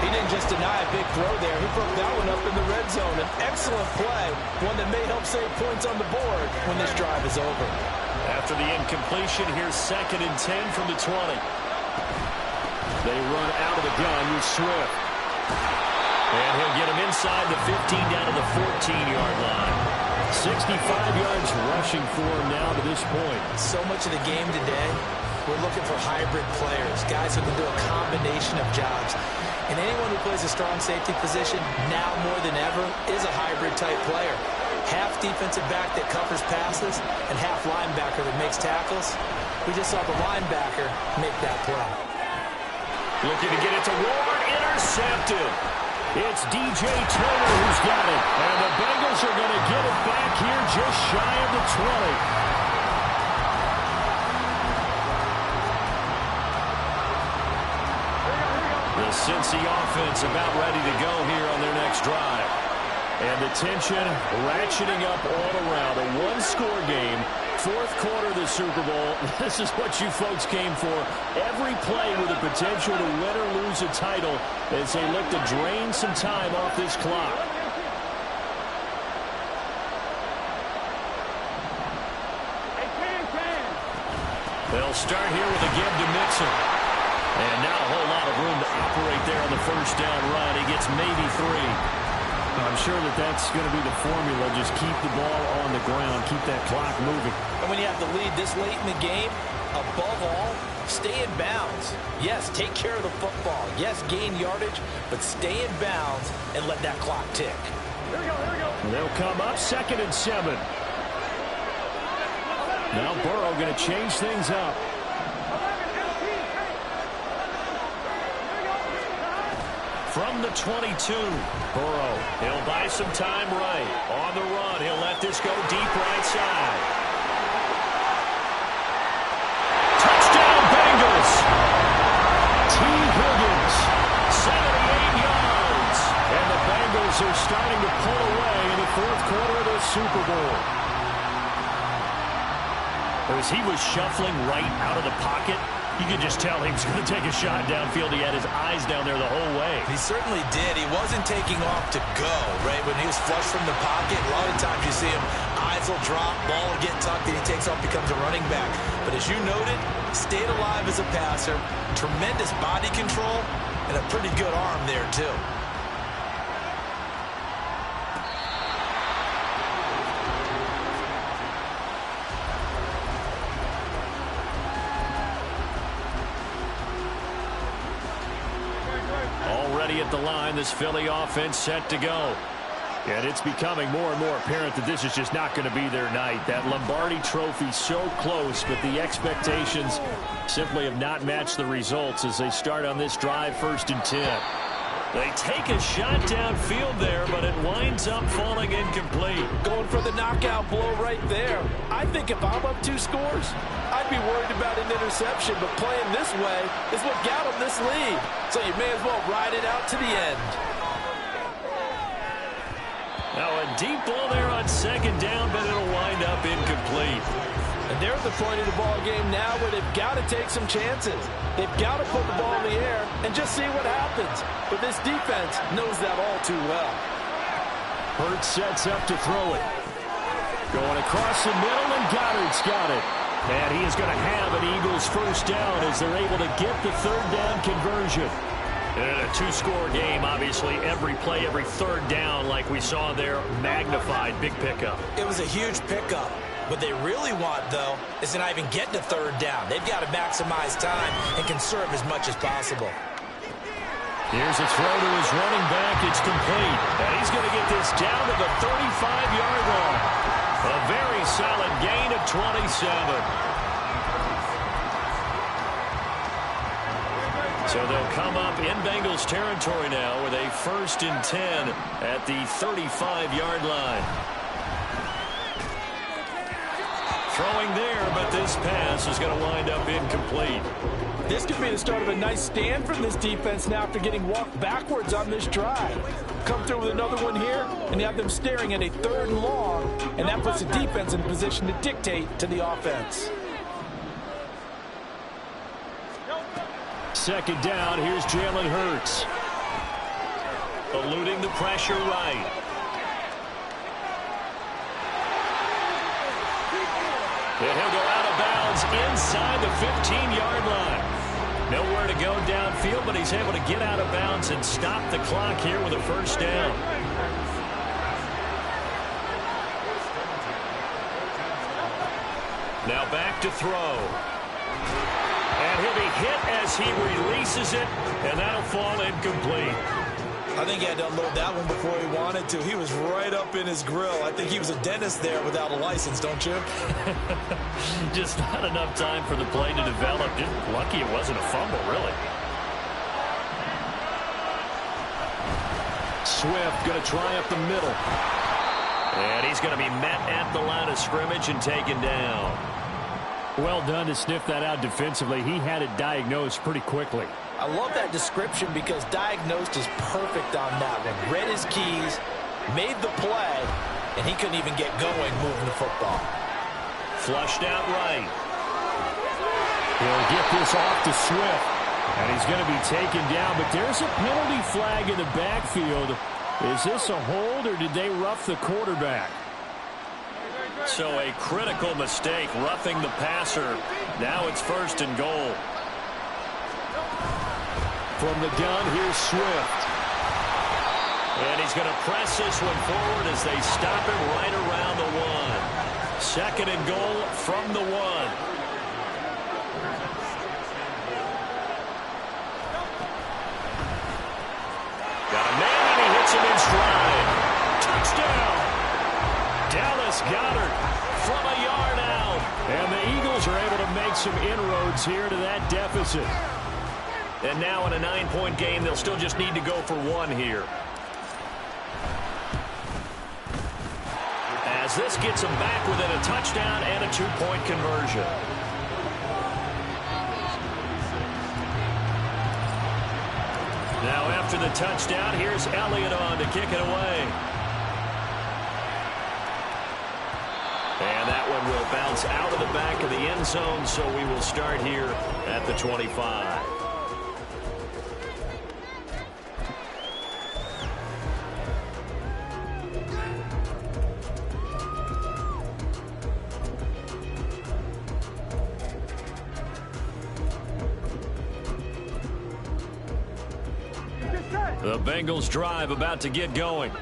He didn't just deny a big throw there. He broke that one up in the red zone. An excellent play, one that may help save points on the board when this drive is over. After the incompletion, here's 2nd and 10 from the 20. They run out of the gun with Swift. And he'll get him inside the 15 down to the 14-yard line. 65 yards rushing for him now to this point. So much of the game today, we're looking for hybrid players, guys who can do a combination of jobs. And anyone who plays a strong safety position, now more than ever, is a hybrid-type player. Half defensive back that covers passes and half linebacker that makes tackles. We just saw the linebacker make that play. Looking to get it to Ward, intercepted. It's DJ Turner who's got it. And the Bengals are going to get it back here just shy of the 20. The Cincy offense about ready to go here on their next drive. And the tension ratcheting up all around. A one-score game. 4th quarter of the Super Bowl. This is what you folks came for. Every play with the potential to win or lose a title as they look to drain some time off this clock. They'll start here with a give to Mixon. And now a whole lot of room to operate there on the first down run. He gets maybe 3. I'm sure that that's going to be the formula. Just keep the ball on the ground. Keep that clock moving. And when you have the lead this late in the game, above all, stay in bounds. Yes, take care of the football. Yes, gain yardage, but stay in bounds and let that clock tick. Here we go, here we go. They'll come up 2nd and 7. Now Burrow going to change things up. From the 22, Burrow, he'll buy some time right. On the run, he'll let this go deep right side. Touchdown, Bengals! T. Higgins, 78 yards. And the Bengals are starting to pull away in the 4th quarter of the Super Bowl. As he was shuffling right out of the pocket, You could just tell he was going to take a shot downfield. He had his eyes down there the whole way. He certainly did. He wasn't taking off to go, right? When he was flush from the pocket, a lot of times you see him, eyes will drop, ball will get tucked, and he takes off, becomes a running back. But as you noted, stayed alive as a passer, tremendous body control, and a pretty good arm there, too. Already at the line, this Philly offense set to go. And it's becoming more and more apparent that this is just not going to be their night. That Lombardi trophy so close, but the expectations simply have not matched the results as they start on this drive, 1st and 10. They take a shot downfield there, but it winds up falling incomplete. Going for the knockout blow right there. I think if I'm up 2 scores, I'd be worried about an interception, but playing this way is what got them this lead. So you may as well ride it out to the end. Now a deep ball there on 2nd down, but it'll wind up incomplete. And they're at the point of the ball game now where they've got to take some chances. They've got to put the ball in the air and just see what happens. But this defense knows that all too well. Hurts sets up to throw it. Going across the middle, and Goddard's got it. And he is going to have an Eagles 1st down as they're able to get the 3rd down conversion. And in a 2-score game, obviously, every play, every 3rd down, like we saw there, magnified. Big pickup. It was a huge pickup. What they really want, though, is to not even get to 3rd down. They've got to maximize time and conserve as much as possible. Here's a throw to his running back. It's complete. And he's going to get this down to the 35-yard line. A very solid gain of 27. So they'll come up in Bengals territory now with a 1st and 10 at the 35-yard line. Throwing there, but this pass is going to wind up incomplete. This could be the start of a nice stand from this defense now after getting walked backwards on this drive. Come through with another one here, and you have them staring at a 3rd and long, and that puts the defense in a position to dictate to the offense. 2nd down, here's Jalen Hurts. Eluding the pressure right. And he'll go out of bounds inside the 15-yard line. Nowhere to go downfield, but he's able to get out of bounds and stop the clock here with a 1st down. Now back to throw. And he'll be hit as he releases it, and that'll fall incomplete. I think he had to unload that one before he wanted to. He was right up in his grill. I think he was a dentist there without a license, don't you? Just not enough time for the play to develop. Just lucky it wasn't a fumble, really. Swift going to try up the middle. And he's going to be met at the line of scrimmage and taken down. Well done to sniff that out defensively. He had it diagnosed pretty quickly. I love that description because diagnosed is perfect on that one. Read his keys, made the play, and he couldn't even get going moving the football. Flushed out right. He'll get this off to Swift, and he's going to be taken down. But there's a penalty flag in the backfield. Is this a hold, or did they rough the quarterback? So a critical mistake, roughing the passer. Now it's 1st and goal. From the gun, here's Swift. And he's going to press this one forward as they stop him right around the 1. 2nd and goal from the 1. Got a man, and he hits him in stride. Touchdown! Dallas Goedert from a yard out. And the Eagles are able to make some inroads here to that deficit. And now in a 9-point game, they'll still just need to go for 1 here. As this gets them back within a touchdown and a 2-point conversion. Now after the touchdown, here's Elliott on to kick it away. And that one will bounce bounce out of the back of the end zone, so we will start here at the 25. The Bengals drive about to get going.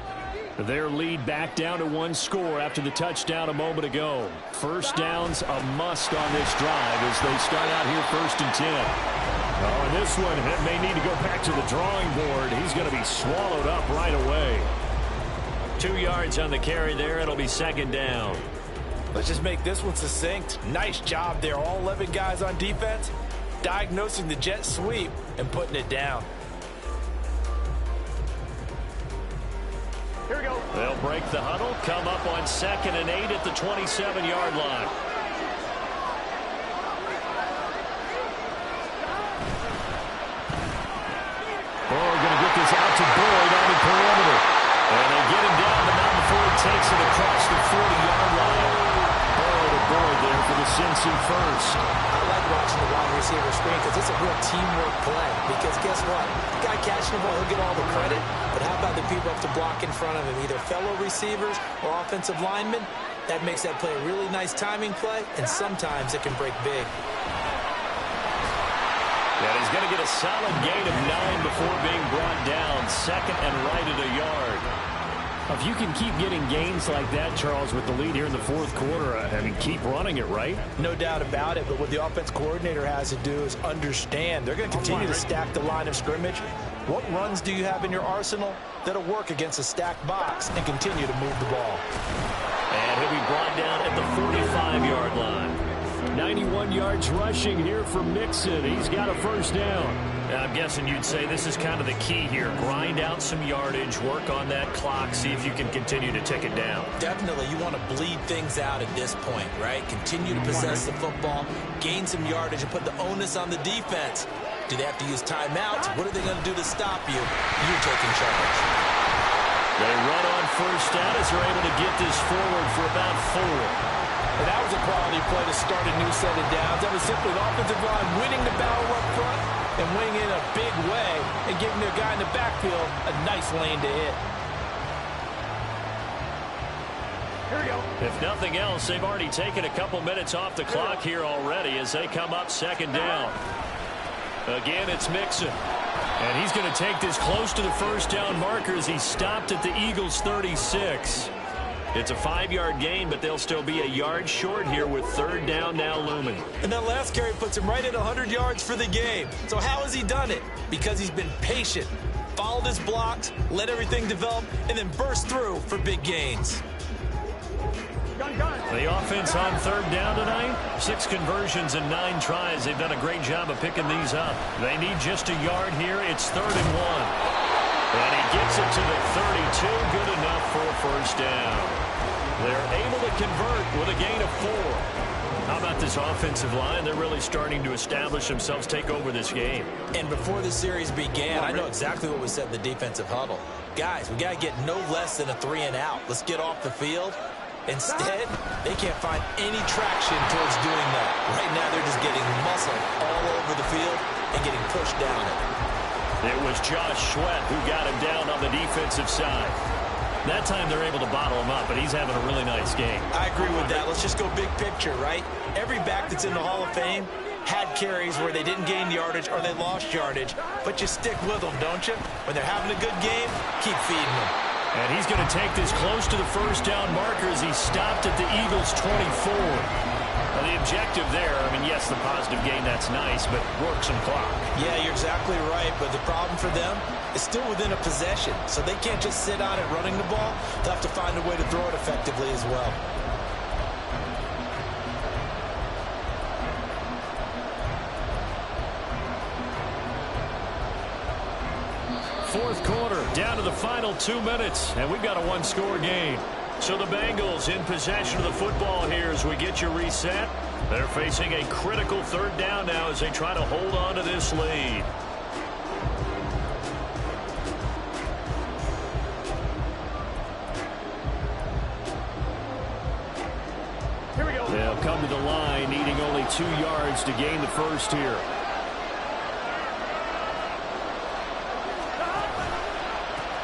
Their lead back down to 1 score after the touchdown a moment ago. First down's a must on this drive as they start out here 1st and 10. Oh, and this one may need to go back to the drawing board. He's going to be swallowed up right away. 2 yards on the carry there. It'll be 2nd down. Let's just make this one succinct. Nice job there. All 11 guys on defense diagnosing the jet sweep and putting it down. Here we go. They'll break the huddle, come up on 2nd and 8 at the 27-yard line. Oh, going to get this out to Boyd on the perimeter. And they get him down, but not before he takes it across the 40-yard line. Burrow to Boyd there for the Cincy first. I like watching the wide receiver screen because it's a real teamwork play. Because guess what? The guy catching the ball, he'll get all the credit. But how about the people up to block in front of him, either fellow receivers or offensive linemen? That makes that play a really nice timing play, and sometimes it can break big. And he's going to get a solid gain of 9 before being brought down. 2nd and right at a yard. If you can keep getting gains like that, Charles, with the lead here in the 4th quarter, I mean, keep running it, right? No doubt about it, but what the offense coordinator has to do is understand. They're going to continue to stack the line of scrimmage. What runs do you have in your arsenal that'll work against a stacked box and continue to move the ball? And he'll be brought down at the 45-yard line. 91 yards rushing here for Mixon. He's got a first down. I'm guessing you'd say this is kind of the key here. Grind out some yardage, work on that clock, see if you can continue to tick it down. Definitely, you want to bleed things out at this point, right? Continue to possess the football, gain some yardage, and put the onus on the defense. Do they have to use timeouts? What are they going to do to stop you? You're taking charge. They run on first down as they're able to get this forward for about 4. And that was a quality play to start a new set of downs. That was simply an offensive line winning the battle up front and winning in a big way and giving their guy in the backfield a nice lane to hit. Here we go. If nothing else, they've already taken a couple minutes off the clock here already as they come up 2nd down. Again, it's Mixon. And he's going to take this close to the first down marker as he stopped at the Eagles' 36. It's a 5-yard gain, but they'll still be a yard short here with 3rd down now looming. And that last carry puts him right at 100 yards for the game. So how has he done it? Because he's been patient, followed his blocks, let everything develop, and then burst through for big gains. The offense on 3rd down tonight, 6 conversions and 9 tries. They've done a great job of picking these up. They need just a yard here. It's 3rd and 1. And he gets it to the 32. Good enough for a first down. They're able to convert with a gain of 4. How about this offensive line? They're really starting to establish themselves, take over this game. And before the series began, I know exactly what was said in the defensive huddle. Guys, we got to get no less than a 3 and out. Let's get off the field. Instead, they can't find any traction towards doing that. Right now, they're just getting muscle all over the field and getting pushed down it. It was Josh Sweat who got him down on the defensive side. That time they're able to bottle him up, but he's having a really nice game. I agree with that. Let's just go big picture, right? Every back that's in the Hall of Fame had carries where they didn't gain yardage or they lost yardage, but you stick with them, don't you? When they're having a good game, keep feeding them. And he's going to take this close to the first down marker as he stopped at the Eagles' 24. Now, the objective there, I mean, yes, the positive gain, that's nice, but work some clock. Yeah, you're exactly right, but the problem for them is still within a possession, so they can't just sit on it running the ball. They'll have to find a way to throw it effectively as well. Fourth quarter, down to the final 2 minutes, and we've got a 1-score game. So the Bengals in possession of the football here as we get you reset. They're facing a critical 3rd down now as they try to hold on to this lead. come to the line, needing only 2 yards to gain the first here.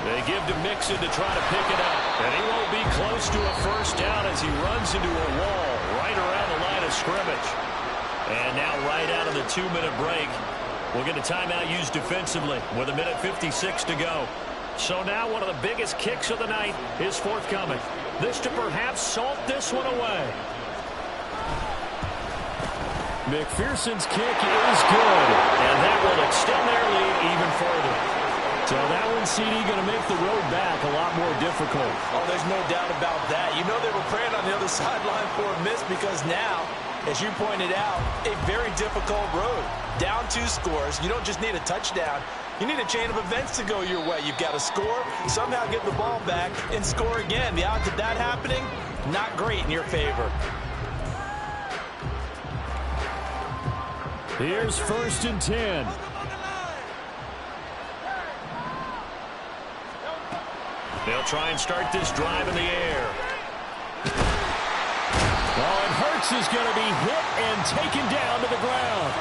They give to Mixon to try to pick it up. And he won't be close to a first down as he runs into a wall right around the line of scrimmage. And now right out of the 2-minute break, we'll get a timeout used defensively with 1:56 to go. So now one of the biggest kicks of the night is forthcoming. This to perhaps salt this one away. McPherson's kick is good. And that will extend their lead even further. So that one, CD, going to make the road back a lot more difficult. Oh, there's no doubt about that. You know they were praying on the other sideline for a miss because now, as you pointed out, a very difficult road. Down 2 scores. You don't just need a touchdown. You need a chain of events to go your way. You've got to score, somehow get the ball back, and score again. The odds of that happening, not great in your favor. Here's 1st and 10. They'll try and start this drive in the air. Oh, and Hurts is going to be hit and taken down to the ground.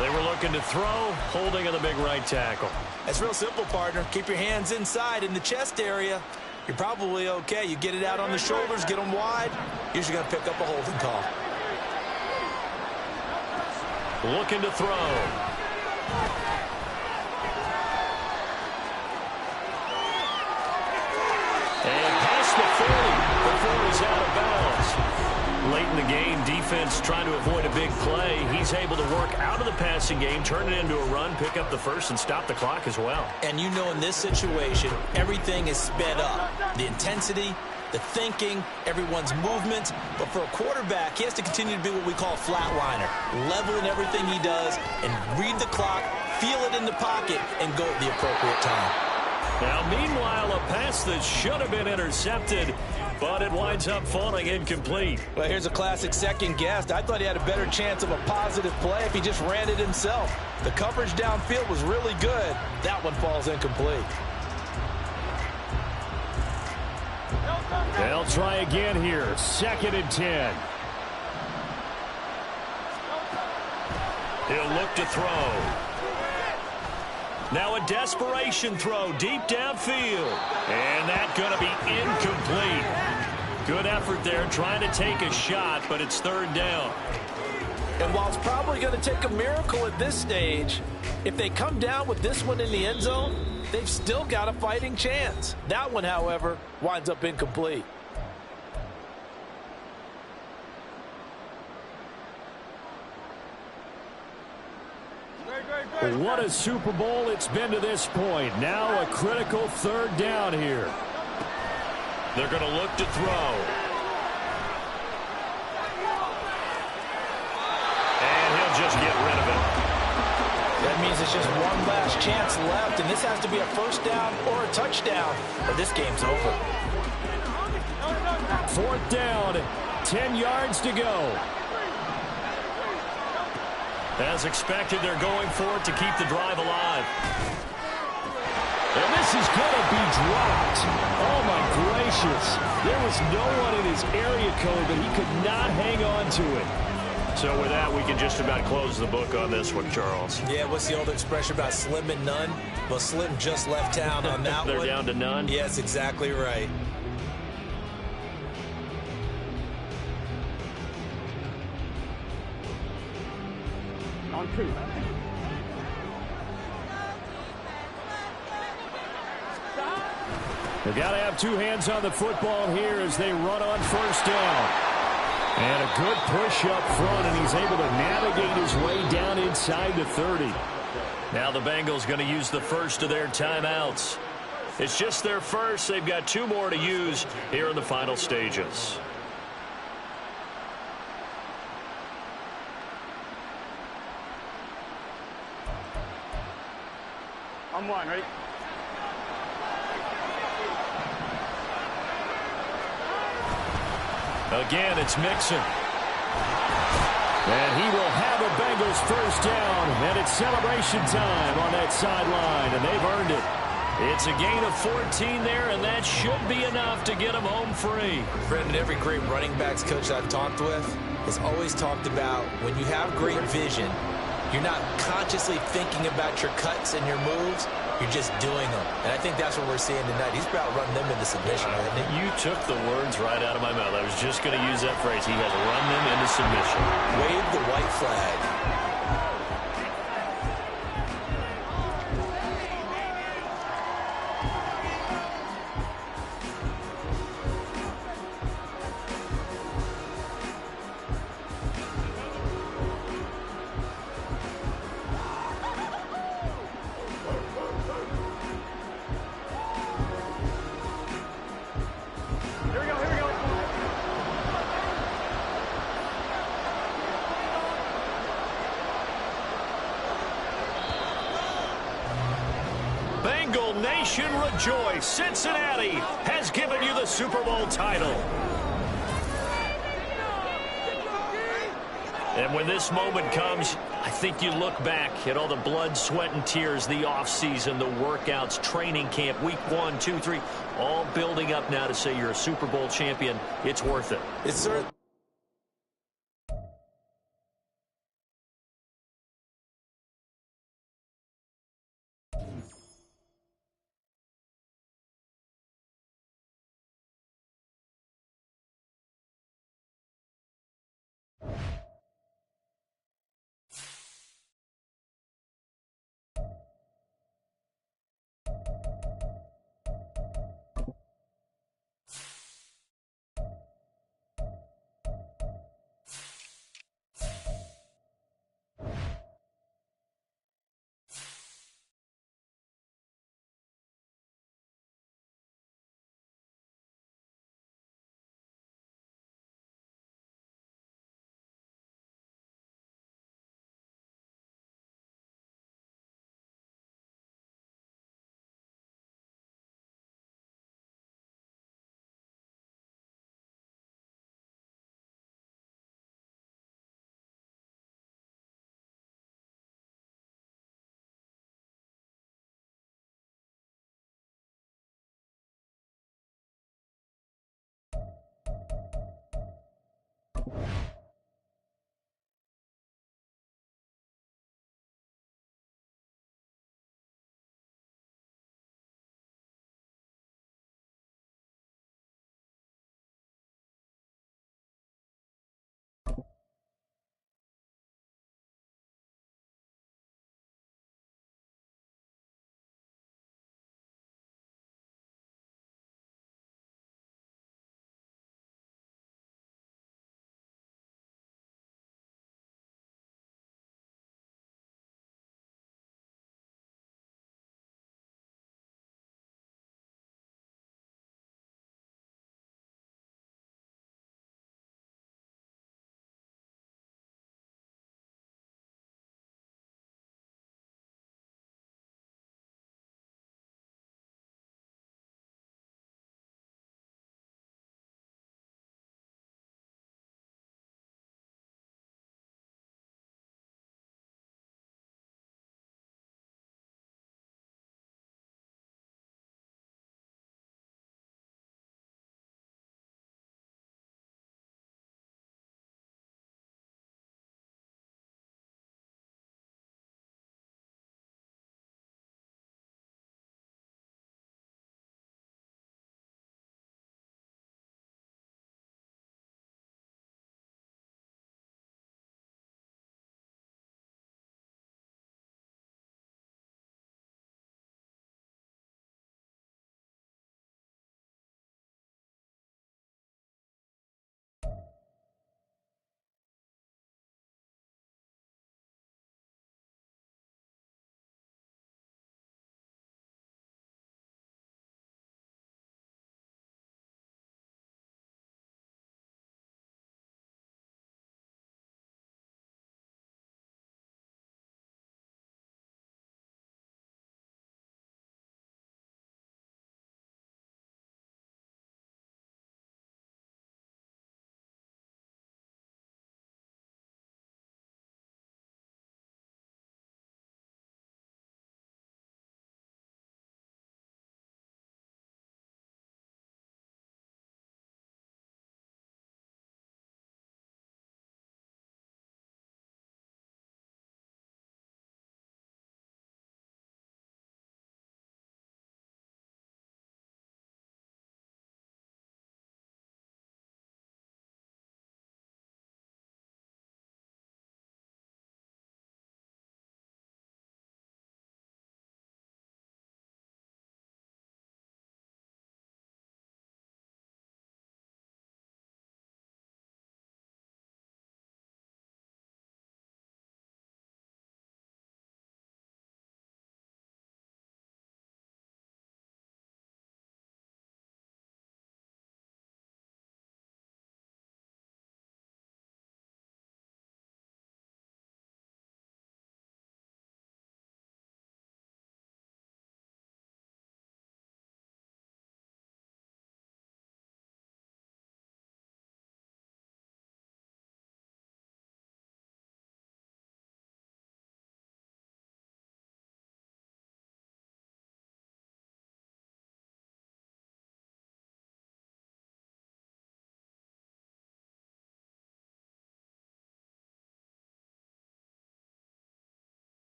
They were looking to throw, holding on the big right tackle. It's real simple, partner. Keep your hands inside in the chest area. You're probably okay. You get it out on the shoulders, get them wide. Usually going to pick up a holding call. Looking to throw. And past the 40 before he's out of bounds. Late in the game, defense trying to avoid a big play. He's able to work out of the passing game, turn it into a run, pick up the first, and stop the clock as well. And you know in this situation, everything is sped up. The intensity, the thinking, everyone's movement. But for a quarterback, he has to continue to be what we call a flatliner. Level in everything he does and read the clock, feel it in the pocket, and go at the appropriate time. Now, meanwhile, a pass that should have been intercepted, but it winds up falling incomplete. Well, here's a classic second guess. I thought he had a better chance of a positive play if he just ran it himself. The coverage downfield was really good. That one falls incomplete. They'll try again here. 2nd and 10. He'll look to throw. Now a desperation throw deep downfield. And that's going to be incomplete. Good effort there trying to take a shot, but it's 3rd down. And while it's probably going to take a miracle at this stage, if they come down with this one in the end zone, they've still got a fighting chance. That one, however, winds up incomplete. What a Super Bowl it's been to this point. Now a critical 3rd down here. They're going to look to throw. And he'll just get rid of it. That means it's just one last chance left, and this has to be a first down or a touchdown, or this game's over. 4th down, 10 yards to go. As expected, they're going for it to keep the drive alive. And this is going to be dropped. Oh, my gracious. There was no one in his area code, but he could not hang on to it. So with that, we can just about close the book on this one, Charles. Yeah, what's the old expression about slim and none? Well, Slim just left town on that They're one. down to none? Yes, exactly right. On 2. They've got to have 2 hands on the football here as they run on 1st down. And a good push up front, and he's able to navigate his way down inside the 30. Now the Bengals going to use the first of their timeouts. It's just their first. They've got 2 more to use here in the final stages. On 1, ready? Again, it's Mixon. And he will have a Bengals first down. And it's celebration time on that sideline, and they've earned it. It's a gain of 14 there, and that should be enough to get him home free. Brendan, every great running backs coach I've talked with has always talked about when you have great vision, you're not consciously thinking about your cuts and your moves. You're just doing them. And I think that's what we're seeing tonight. He's about running them into submission, hasn't he? You took the words right out of my mouth. I was just going to use that phrase. He has run them into submission. Wave the white flag. Bengal Nation rejoice. Cincinnati has given you the Super Bowl title. And when this moment comes, I think you look back at all the blood, sweat, and tears, the offseason, the workouts, training camp, week 1, 2, 3, all building up now to say you're a Super Bowl champion. It's worth it. It's certainly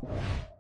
now.